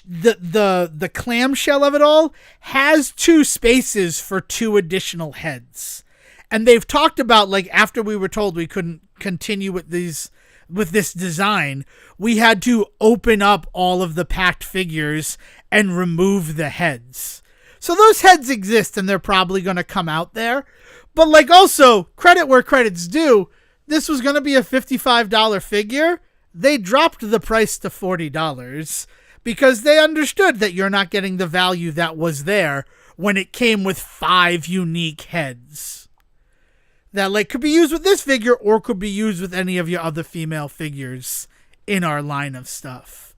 the clamshell of it all has 2 spaces for 2 additional heads. And they've talked about, like, after we were told we couldn't continue with this design, we had to open up all of the packed figures and remove the heads. So those heads exist and they're probably going to come out there. But, like, also, credit where credit's due, this was going to be a $55 figure. They dropped the price to $40 because they understood that you're not getting the value that was there when it came with 5 unique heads that, like, could be used with this figure or could be used with any of your other female figures in our line of stuff.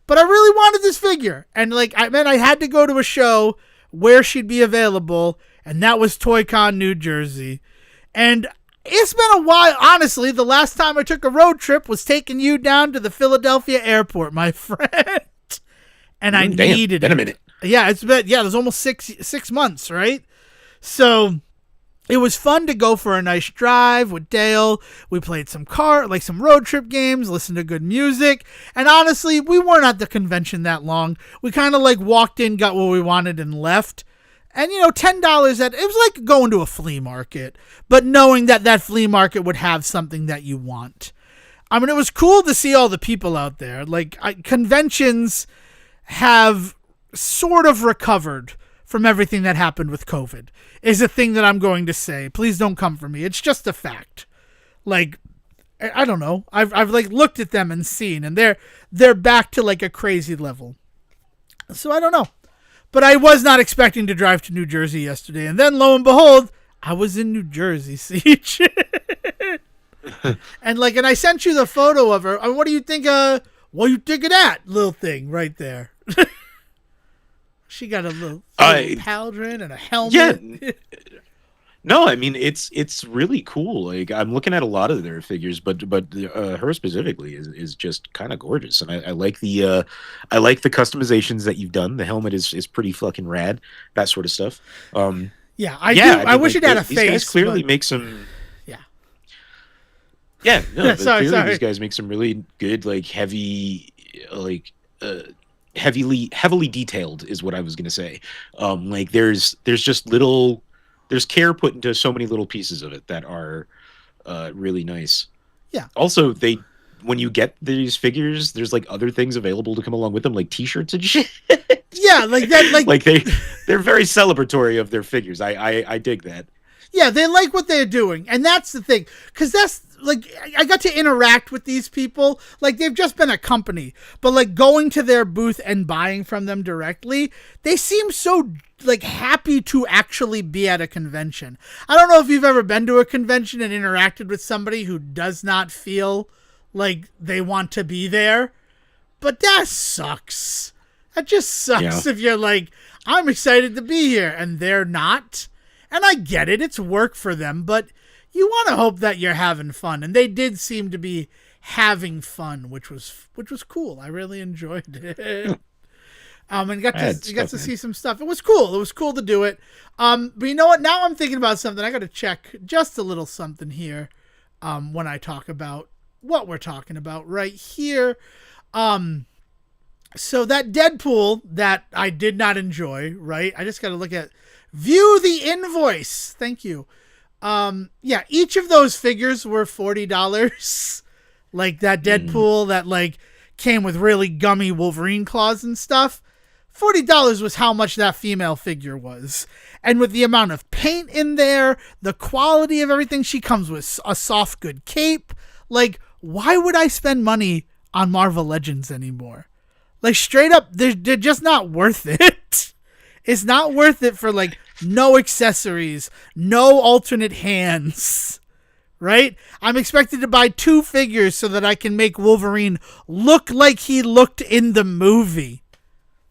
But I really wanted this figure, and, like, I had to go to a show where she'd be available, and that was ToyCon New Jersey. And it's been a while. Honestly, the last time I took a road trip was taking you down to the Philadelphia airport, my friend. And I needed it. Been a minute. Yeah, it was almost six months, right? So it was fun to go for a nice drive with Dale. We played some road trip games, listened to good music. And honestly, we weren't at the convention that long. We kind of, like, walked in, got what we wanted, and left. And, you know, $10 it was like going to a flea market, but knowing that that flea market would have something that you want. I mean, it was cool to see all the people out there. Like, conventions have sort of recovered from everything that happened with COVID, is a thing that I'm going to say. Please don't come for me. It's just a fact. Like, I don't know. I've like looked at them and seen, and they're back to, like, a crazy level. So I don't know. But I was not expecting to drive to New Jersey yesterday. And then, lo and behold, I was in New Jersey, Siege. And I sent you the photo of her. I mean, what do you think of that little thing right there? She got a little pauldron and a helmet. Yeah. No, I mean, it's really cool. Like, I'm looking at a lot of their figures, but her specifically is just kind of gorgeous, and I like the customizations that you've done. The helmet is pretty fucking rad, that sort of stuff. Yeah, I wish it had a face. These guys clearly make some. Yeah. Yeah, no, sorry. These guys make some really good, like, heavy, like, heavily detailed is what I was gonna say. Like, there's just little. There's care put into so many little pieces of it that are really nice. Yeah. Also, when you get these figures, there's, like, other things available to come along with them, like T-shirts and shit. Yeah, like that. Like they're very celebratory of their figures. I dig that. Yeah, they like what they're doing, and that's the thing, because that's, like, I got to interact with these people. Like, they've just been a company, but, like, going to their booth and buying from them directly, they seem so, like, happy to actually be at a convention. I don't know if you've ever been to a convention and interacted with somebody who does not feel like they want to be there, but that sucks. That just sucks if you're like, I'm excited to be here, and they're not. And I get it, it's work for them, but you want to hope that you're having fun. And they did seem to be having fun, which was cool. I really enjoyed it. And got to see some stuff. It was cool. It was cool to do it. But you know what? Now I'm thinking about something. I got to check just a little something here when I talk about what we're talking about right here. So that Deadpool that I did not enjoy, right? I just got to look at view the invoice. Thank you. Yeah, each of those figures were $40. Like that Deadpool that, like, came with really gummy Wolverine claws and stuff. $40 was how much that female figure was. And with the amount of paint in there, the quality of everything, she comes with a soft, good cape. Like, why would I spend money on Marvel Legends anymore? Like, straight up, they're just not worth it. It's not worth it for, like, no accessories, no alternate hands, right? I'm expected to buy 2 figures so that I can make Wolverine look like he looked in the movie.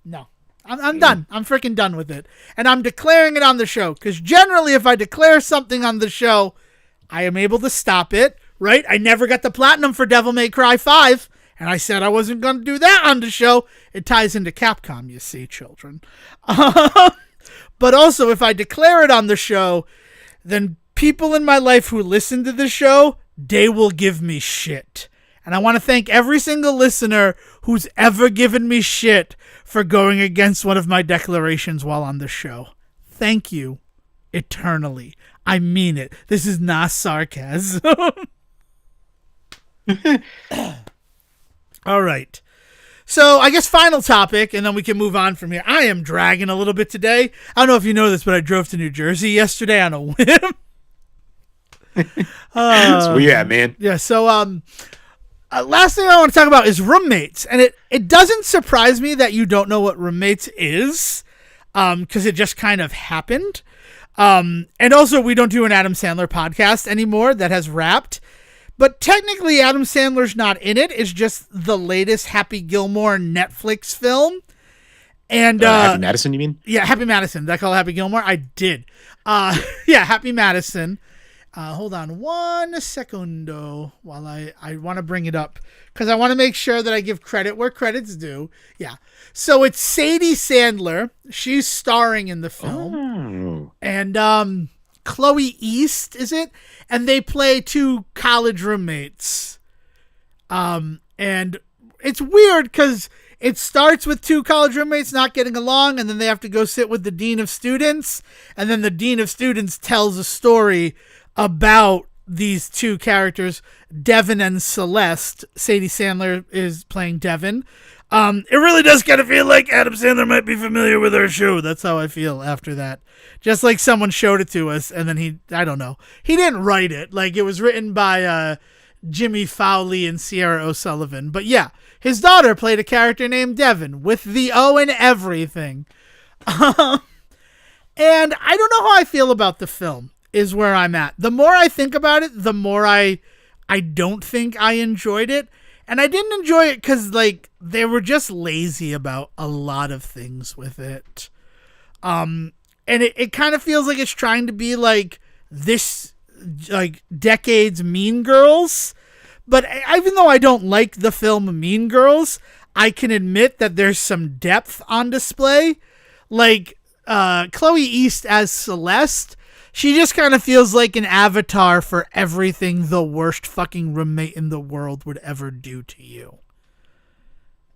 No, I'm done. I'm freaking done with it. And I'm declaring it on the show, because generally if I declare something on the show, I am able to stop it, right? I never got the platinum for Devil May Cry 5, and I said I wasn't going to do that on the show. It ties into Capcom, you see, children. But also, if I declare it on the show, then people in my life who listen to the show, they will give me shit. And I want to thank every single listener who's ever given me shit for going against one of my declarations while on the show. Thank you eternally. I mean it. This is not sarcasm. All right. So I guess final topic, and then we can move on from here. I am dragging a little bit today. I don't know if you know this, but I drove to New Jersey yesterday on a whim. So yeah, man. Yeah. So last thing I want to talk about is Roommates, and it doesn't surprise me that you don't know what Roommates is, because it just kind of happened. And also we don't do an Adam Sandler podcast anymore that has wrapped. But technically, Adam Sandler's not in it. It's just the latest Happy Gilmore Netflix film. And Happy Madison, you mean? Yeah, Happy Madison. Did I call it Happy Gilmore? I did. Yeah, Happy Madison. Hold on 1 secundo while I want to bring it up, because I want to make sure that I give credit where credit's due. Yeah. So it's Sadie Sandler. She's starring in the film. Oh. And Chloe East, is it? And they play two college roommates. And it's weird because it starts with two college roommates not getting along, and then they have to go sit with the dean of students, and then the dean of students tells a story about these two characters, Devon and Celeste. Sadie Sandler is playing Devon. It really does kind of feel like Adam Sandler might be familiar with our show. That's how I feel after that. Just like someone showed it to us, and then I don't know. He didn't write it. Like, it was written by Jimmy Fowley and Sierra O'Sullivan. But yeah, his daughter played a character named Devon with the O and everything. And I don't know how I feel about the film, is where I'm at. The more I think about it, the more I don't think I enjoyed it. And I didn't enjoy it because, like, they were just lazy about a lot of things with it. And it kind of feels like it's trying to be like this, like, decade's Mean Girls. But even though I don't like the film Mean Girls, I can admit that there's some depth on display. Like, Chloe East as Celeste, she just kind of feels like an avatar for everything the worst fucking roommate in the world would ever do to you.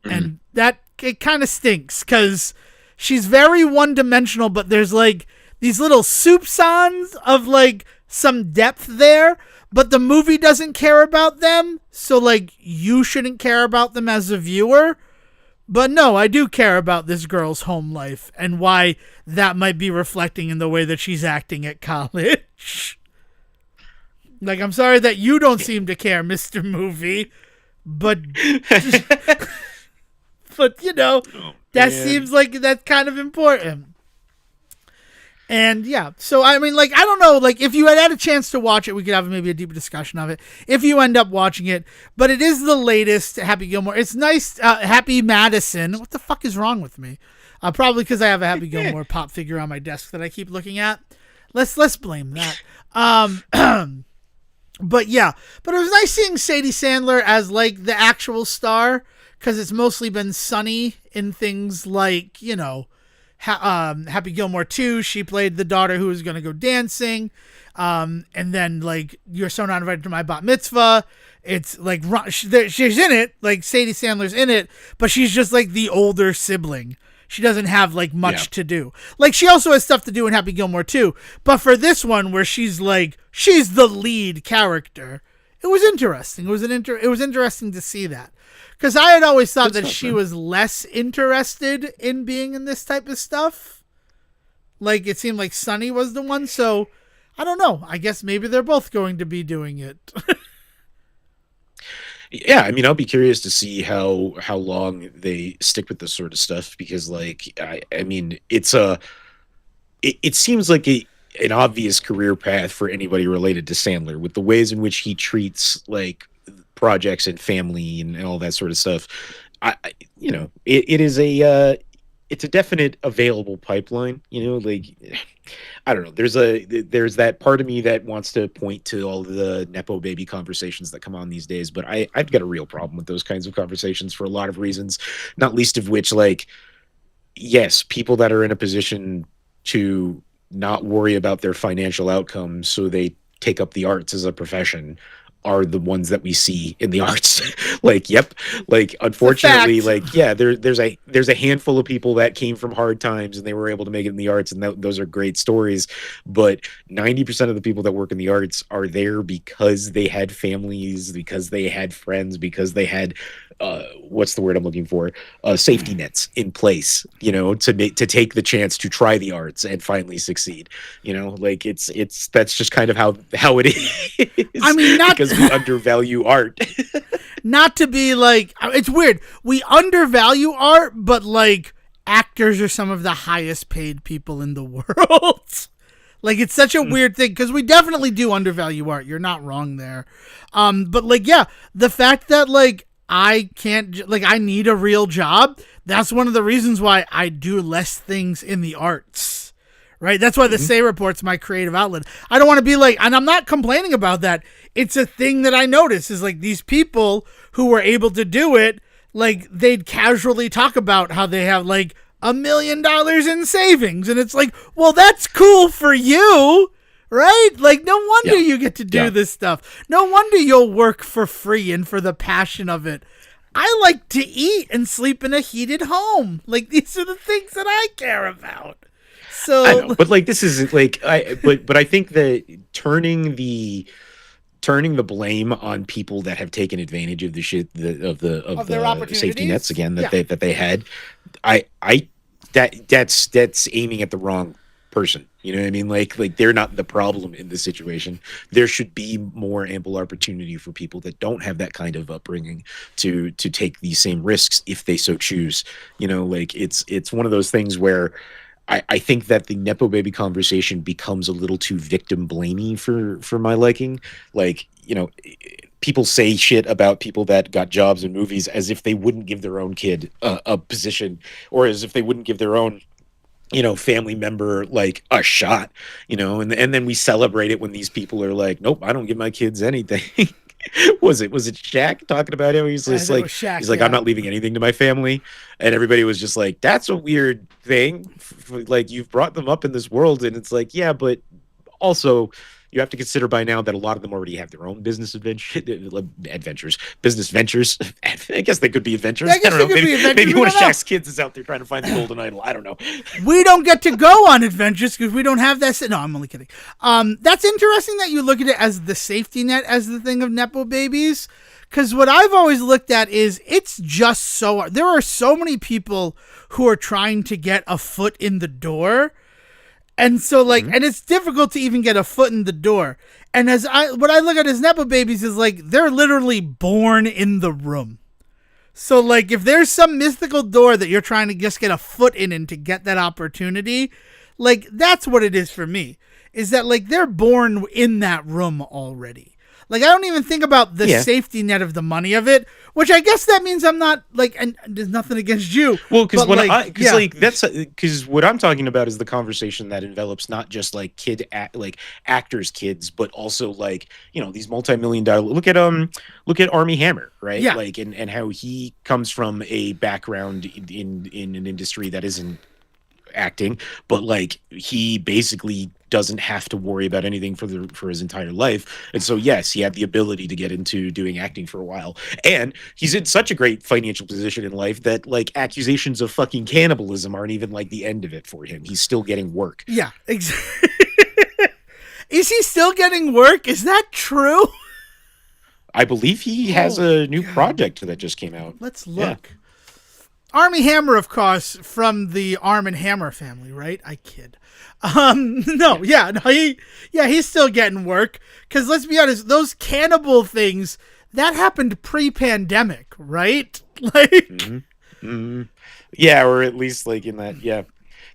And that, it kind of stinks because she's very one-dimensional, but there's like these little soupçons of like some depth there, but the movie doesn't care about them, so like you shouldn't care about them as a viewer. But no, I do care about this girl's home life and why that might be reflecting in the way that she's acting at college. Like, I'm sorry that you don't seem to care, Mr. Movie, but but you know, that seems like that's kind of important. And yeah, so I mean, like, I don't know, like, if you had a chance to watch it, we could have maybe a deeper discussion of it if you end up watching it. But it is the latest Happy Gilmore. It's nice. Happy Madison. What the fuck is wrong with me? Probably because I have a Happy Gilmore pop figure on my desk that I keep looking at. Let's blame that. But yeah, but it was nice seeing Sadie Sandler as like the actual star, because it's mostly been Sunny in things like, you know, Happy Gilmore 2, she played the daughter who was going to go dancing. And then, like, You're So Not Invited to My Bat Mitzvah. It's like, she's in it, like, Sadie Sandler's in it, but she's just like the older sibling. She doesn't have like much to do. Like, she also has stuff to do in Happy Gilmore 2, but for this one where she's like, she's the lead character, it was interesting. It was interesting to see that. Because I had always thought that she was less interested in being in this type of stuff. Like, it seemed like Sunny was the one. So, I don't know. I guess maybe they're both going to be doing it. Yeah, I mean, I'll be curious to see how long they stick with this sort of stuff, because, like, I mean, it seems like an obvious career path for anybody related to Sandler, with the ways in which he treats, like, projects and family and all that sort of stuff. You know, it is it's a definite available pipeline, you know, like, I don't know. There's that part of me that wants to point to all the Nepo baby conversations that come on these days, but I've got a real problem with those kinds of conversations for a lot of reasons, not least of which, like, yes, people that are in a position to not worry about their financial outcomes, so they take up the arts as a profession, are the ones that we see in the arts. Like, yep. Like, unfortunately, like, yeah, there's a handful of people that came from hard times and they were able to make it in the arts, and those are great stories. But 90% of the people that work in the arts are there because they had families, because they had friends, because they had what's the word I'm looking for? Safety nets in place, you know, to take the chance to try the arts and finally succeed. You know, like that's just kind of how it is. I mean, not because we undervalue art. Not to be like, it's weird. We undervalue art, but like actors are some of the highest paid people in the world. Like, it's such a weird thing because we definitely do undervalue art. You're not wrong there. But like, yeah, the fact that like I can't, like, I need a real job. That's one of the reasons why I do less things in the arts, right? That's why the Say Report's my creative outlet. I don't want to be like, and I'm not complaining about that. It's a thing that I notice is like these people who were able to do it, like they'd casually talk about how they have like $1 million in savings. And it's like, well, that's cool for you. Right? Like, no wonder you get to do this stuff. No wonder you'll work for free and for the passion of it. I like to eat and sleep in a heated home. Like, these are the things that I care about. So, I know, but like, this is like, but I think that turning the blame on people that have taken advantage of the shit of the safety nets again that they had, that's aiming at the wrong person. You know what I mean? Like they're not the problem in this situation. There should be more ample opportunity for people that don't have that kind of upbringing to take these same risks if they so choose. You know, like it's one of those things where I think that the Nepo baby conversation becomes a little too victim blamey for my liking. Like, you know, people say shit about people that got jobs in movies as if they wouldn't give their own kid a position, or as if they wouldn't give their own, you know, family member like a shot, you know, and then we celebrate it when these people are like, nope, I don't give my kids anything. was it Shaq talking about it? He's just like, Shaq, he's like, I'm not leaving anything to my family. And everybody was just like, that's a weird thing. Like, you've brought them up in this world. And it's like, yeah, but also you have to consider by now that a lot of them already have their own business business ventures. I guess they could be adventures. I don't know. Maybe one of Shaq's kids is out there trying to find the golden idol. I don't know. We don't get to go on adventures because we don't have that. No, I'm only kidding. That's interesting that you look at it as the safety net as the thing of Nepo babies. Because what I've always looked at is it's just so, there are so many people who are trying to get a foot in the door. And so, like, and it's difficult to even get a foot in the door. And what I look at as Nepo babies is like, they're literally born in the room. So, like, if there's some mystical door that you're trying to just get a foot in and to get that opportunity, like, that's what it is for me. Is that, like, they're born in that room already. Like, I don't even think about the safety net of the money of it, which I guess that means I'm not, like, and there's nothing against you. Well, because because what I'm talking about is the conversation that envelops not just like actors' kids, but also like, you know, these multi-million-dollar. Look at Armie Hammer, right? Yeah. Like, and how he comes from a background in an industry that isn't acting, but like he basically doesn't have to worry about anything for his entire life. And so yes, he had the ability to get into doing acting for a while, and he's in such a great financial position in life that like accusations of fucking cannibalism aren't even like the end of it for him. He's still getting work. Yeah, exactly. Is he still getting work? Is that true? I believe he has a new project that just came out. Let's look. Armie Hammer, of course, from the Arm and Hammer family, right? I kid. He's still getting work. Because let's be honest, those cannibal things, that happened pre-pandemic, right? Like, yeah, or at least like in that,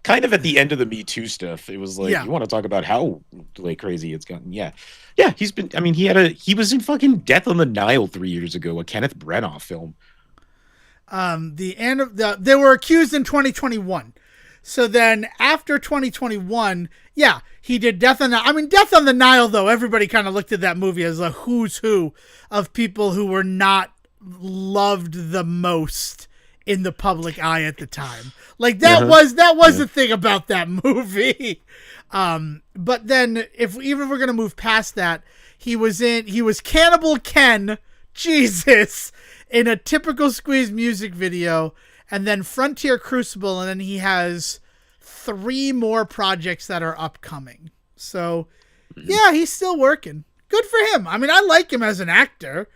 kind of at the end of the Me Too stuff. It was like, you want to talk about how like crazy it's gotten. Yeah, he's been. I mean, he was in fucking Death on the Nile 3 years ago, a Kenneth Branagh film. They were accused in 2021. So then after 2021, he did Death on the Nile. I mean, Death on the Nile, though, everybody kind of looked at that movie as a who's who of people who were not loved the most in the public eye at the time. Like that was the thing about that movie. But then even if we're going to move past that, He was Cannibal Ken, Jesus, in a typical Squeeze music video, and then Frontier Crucible, and then he has 3 more projects that are upcoming. So, yeah, he's still working. Good for him. I mean, I like him as an actor.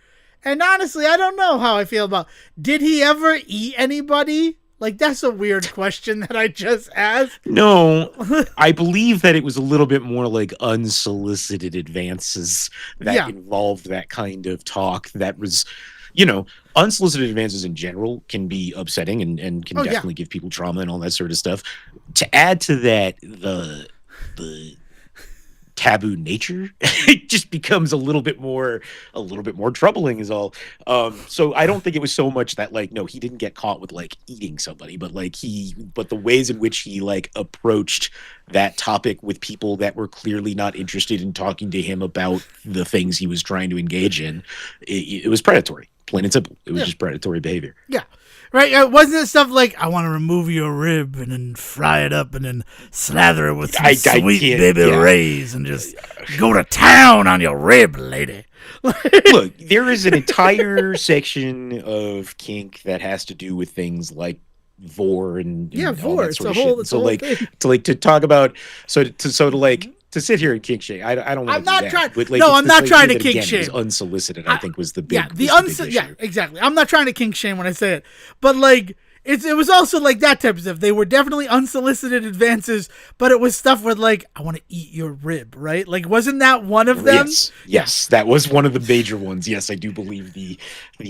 And honestly, I don't know how I feel about... Did he ever eat anybody? Like, that's a weird question that I just asked. No, I believe that it was a little bit more like unsolicited advances that involved that kind of talk. That was, unsolicited advances in general can be upsetting and can definitely give people trauma and all that sort of stuff. To add to that, the taboo nature, it just becomes a little bit more troubling is all. So I don't think it was so much that like, no, he didn't get caught with like eating somebody, but the ways in which he like approached that topic with people that were clearly not interested in talking to him about the things he was trying to engage in, it was predatory, plain and simple. It was just predatory behavior. Yeah. Right, wasn't it stuff like, I want to remove your rib and then fry it up and then slather it with some sweet baby rays and just go to town on your rib, lady? Look, there is an entire section of kink that has to do with things like vor and all that sort of shit. So like to talk about to sit here and kink shame, I don't want to do that. But, like, I'm not trying to kink shame. It was unsolicited, I think, was the big exactly. I'm not trying to kink shame when I say it, but like it was also like that type of stuff. They were definitely unsolicited advances, but it was stuff with like, I want to eat your rib, right? Like, wasn't that one of them? Yes, that was one of the major ones. Yes, I do believe the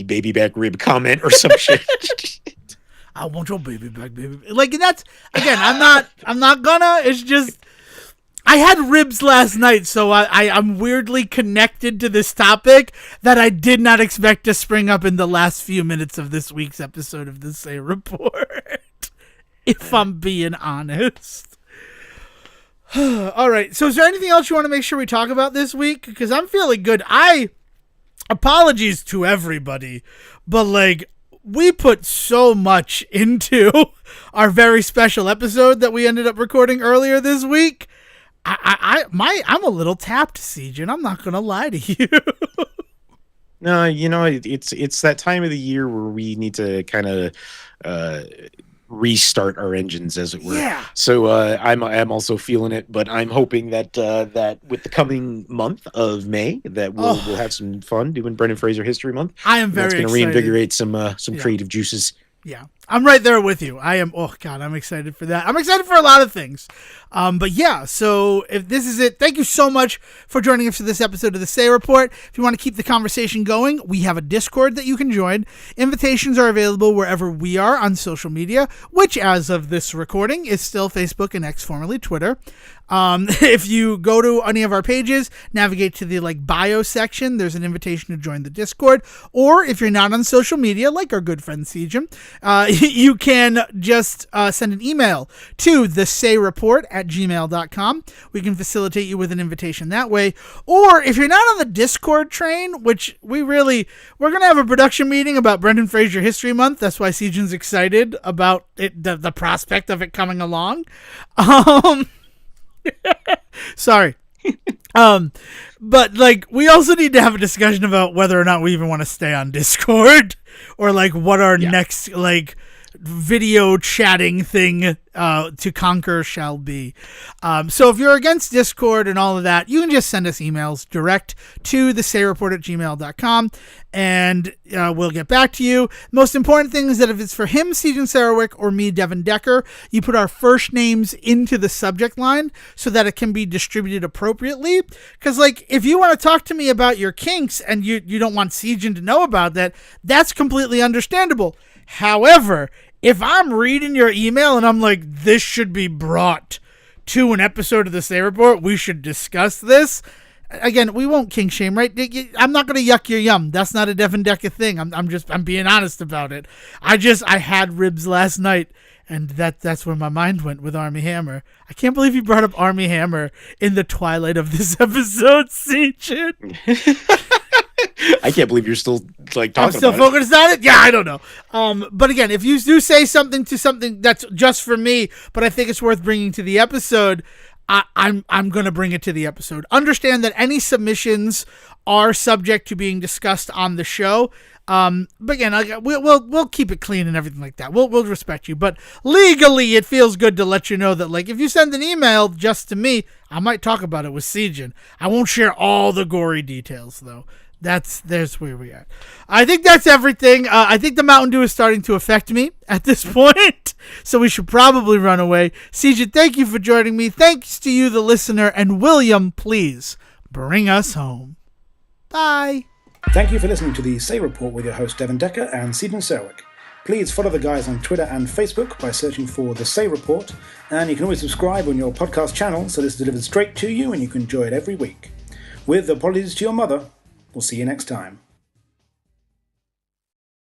baby back rib comment or some shit. I want your baby back, baby. Like, that's again, I'm not gonna. It's just. I had ribs last night, so I'm weirdly connected to this topic that I did not expect to spring up in the last few minutes of this week's episode of the Say Report. If I'm being honest. All right, so is there anything else you want to make sure we talk about this week? Because I'm feeling good. Apologies to everybody, but like, we put so much into our very special episode that we ended up recording earlier this week. I'm a little tapped, Sejohn. I'm not gonna lie to you. No, it's that time of the year where we need to kind of restart our engines, as it were. Yeah. So I'm also feeling it, but I'm hoping that that with the coming month of May, that we'll have some fun doing Brendan Fraser History Month. I am very excited. That's going to reinvigorate some creative juices. Yeah, I'm right there with you. I am. Oh God, I'm excited for that. I'm excited for a lot of things. But yeah, so if this is it, thank you so much for joining us for this episode of the Say Report. If you want to keep the conversation going, we have a Discord that you can join. Invitations are available wherever we are on social media, which as of this recording is still Facebook and X, formerly Twitter. If you go to any of our pages, navigate to the bio section, there's an invitation to join the Discord. Or if you're not on social media, like our good friend Sejohn, you can just send an email to thesayreport@gmail.com. We can facilitate you with an invitation that way. Or if you're not on the Discord train, which we're going to have a production meeting about Brendan Fraser History Month. That's why Sejohn's excited about it, the prospect of it coming along. Sorry. But like, we also need to have a discussion about whether or not we even want to stay on Discord or like what our next like video chatting thing to conquer shall be. So if you're against Discord and all of that, you can just send us emails direct to thesayreport@gmail.com and we'll get back to you. Most important thing is that if it's for him, Sejohn Sarowick, or me, Devon Decker, you put our first names into the subject line so that it can be distributed appropriately. Because like, if you want to talk to me about your kinks and you don't want Sejohn to know about that, that's completely understandable. However, if I'm reading your email and I'm like, this should be brought to an episode of the Say Report, we should discuss this. Again, we won't kink shame, right? I'm not going to yuck your yum. That's not a Devon Decker thing. I'm being honest about it. I had ribs last night, and that's where my mind went with Armie Hammer. I can't believe you brought up Armie Hammer in the twilight of this episode, Sejohn. I can't believe you're still like talking. I'm still focused on it. Yeah, I don't know. But again, if you do say something that's just for me, but I think it's worth bringing to the episode, I'm going to bring it to the episode. Understand that any submissions are subject to being discussed on the show. But again, we'll keep it clean and everything like that. We'll respect you, but legally it feels good to let you know that, like, if you send an email just to me, I might talk about it with Sejohn. I won't share all the gory details though. There's where we are. I think that's everything. I think the Mountain Dew is starting to affect me at this point, so we should probably run away. Sejohn, thank you for joining me. Thanks to you, the listener, and William, please bring us home. Bye. Thank you for listening to the Say Report with your host Devon Decker and Sejohn Serwick. Please follow the guys on Twitter and Facebook by searching for The Say Report, and you can always subscribe on your podcast channel so this is delivered straight to you and you can enjoy it every week. With apologies to your mother, we'll see you next time.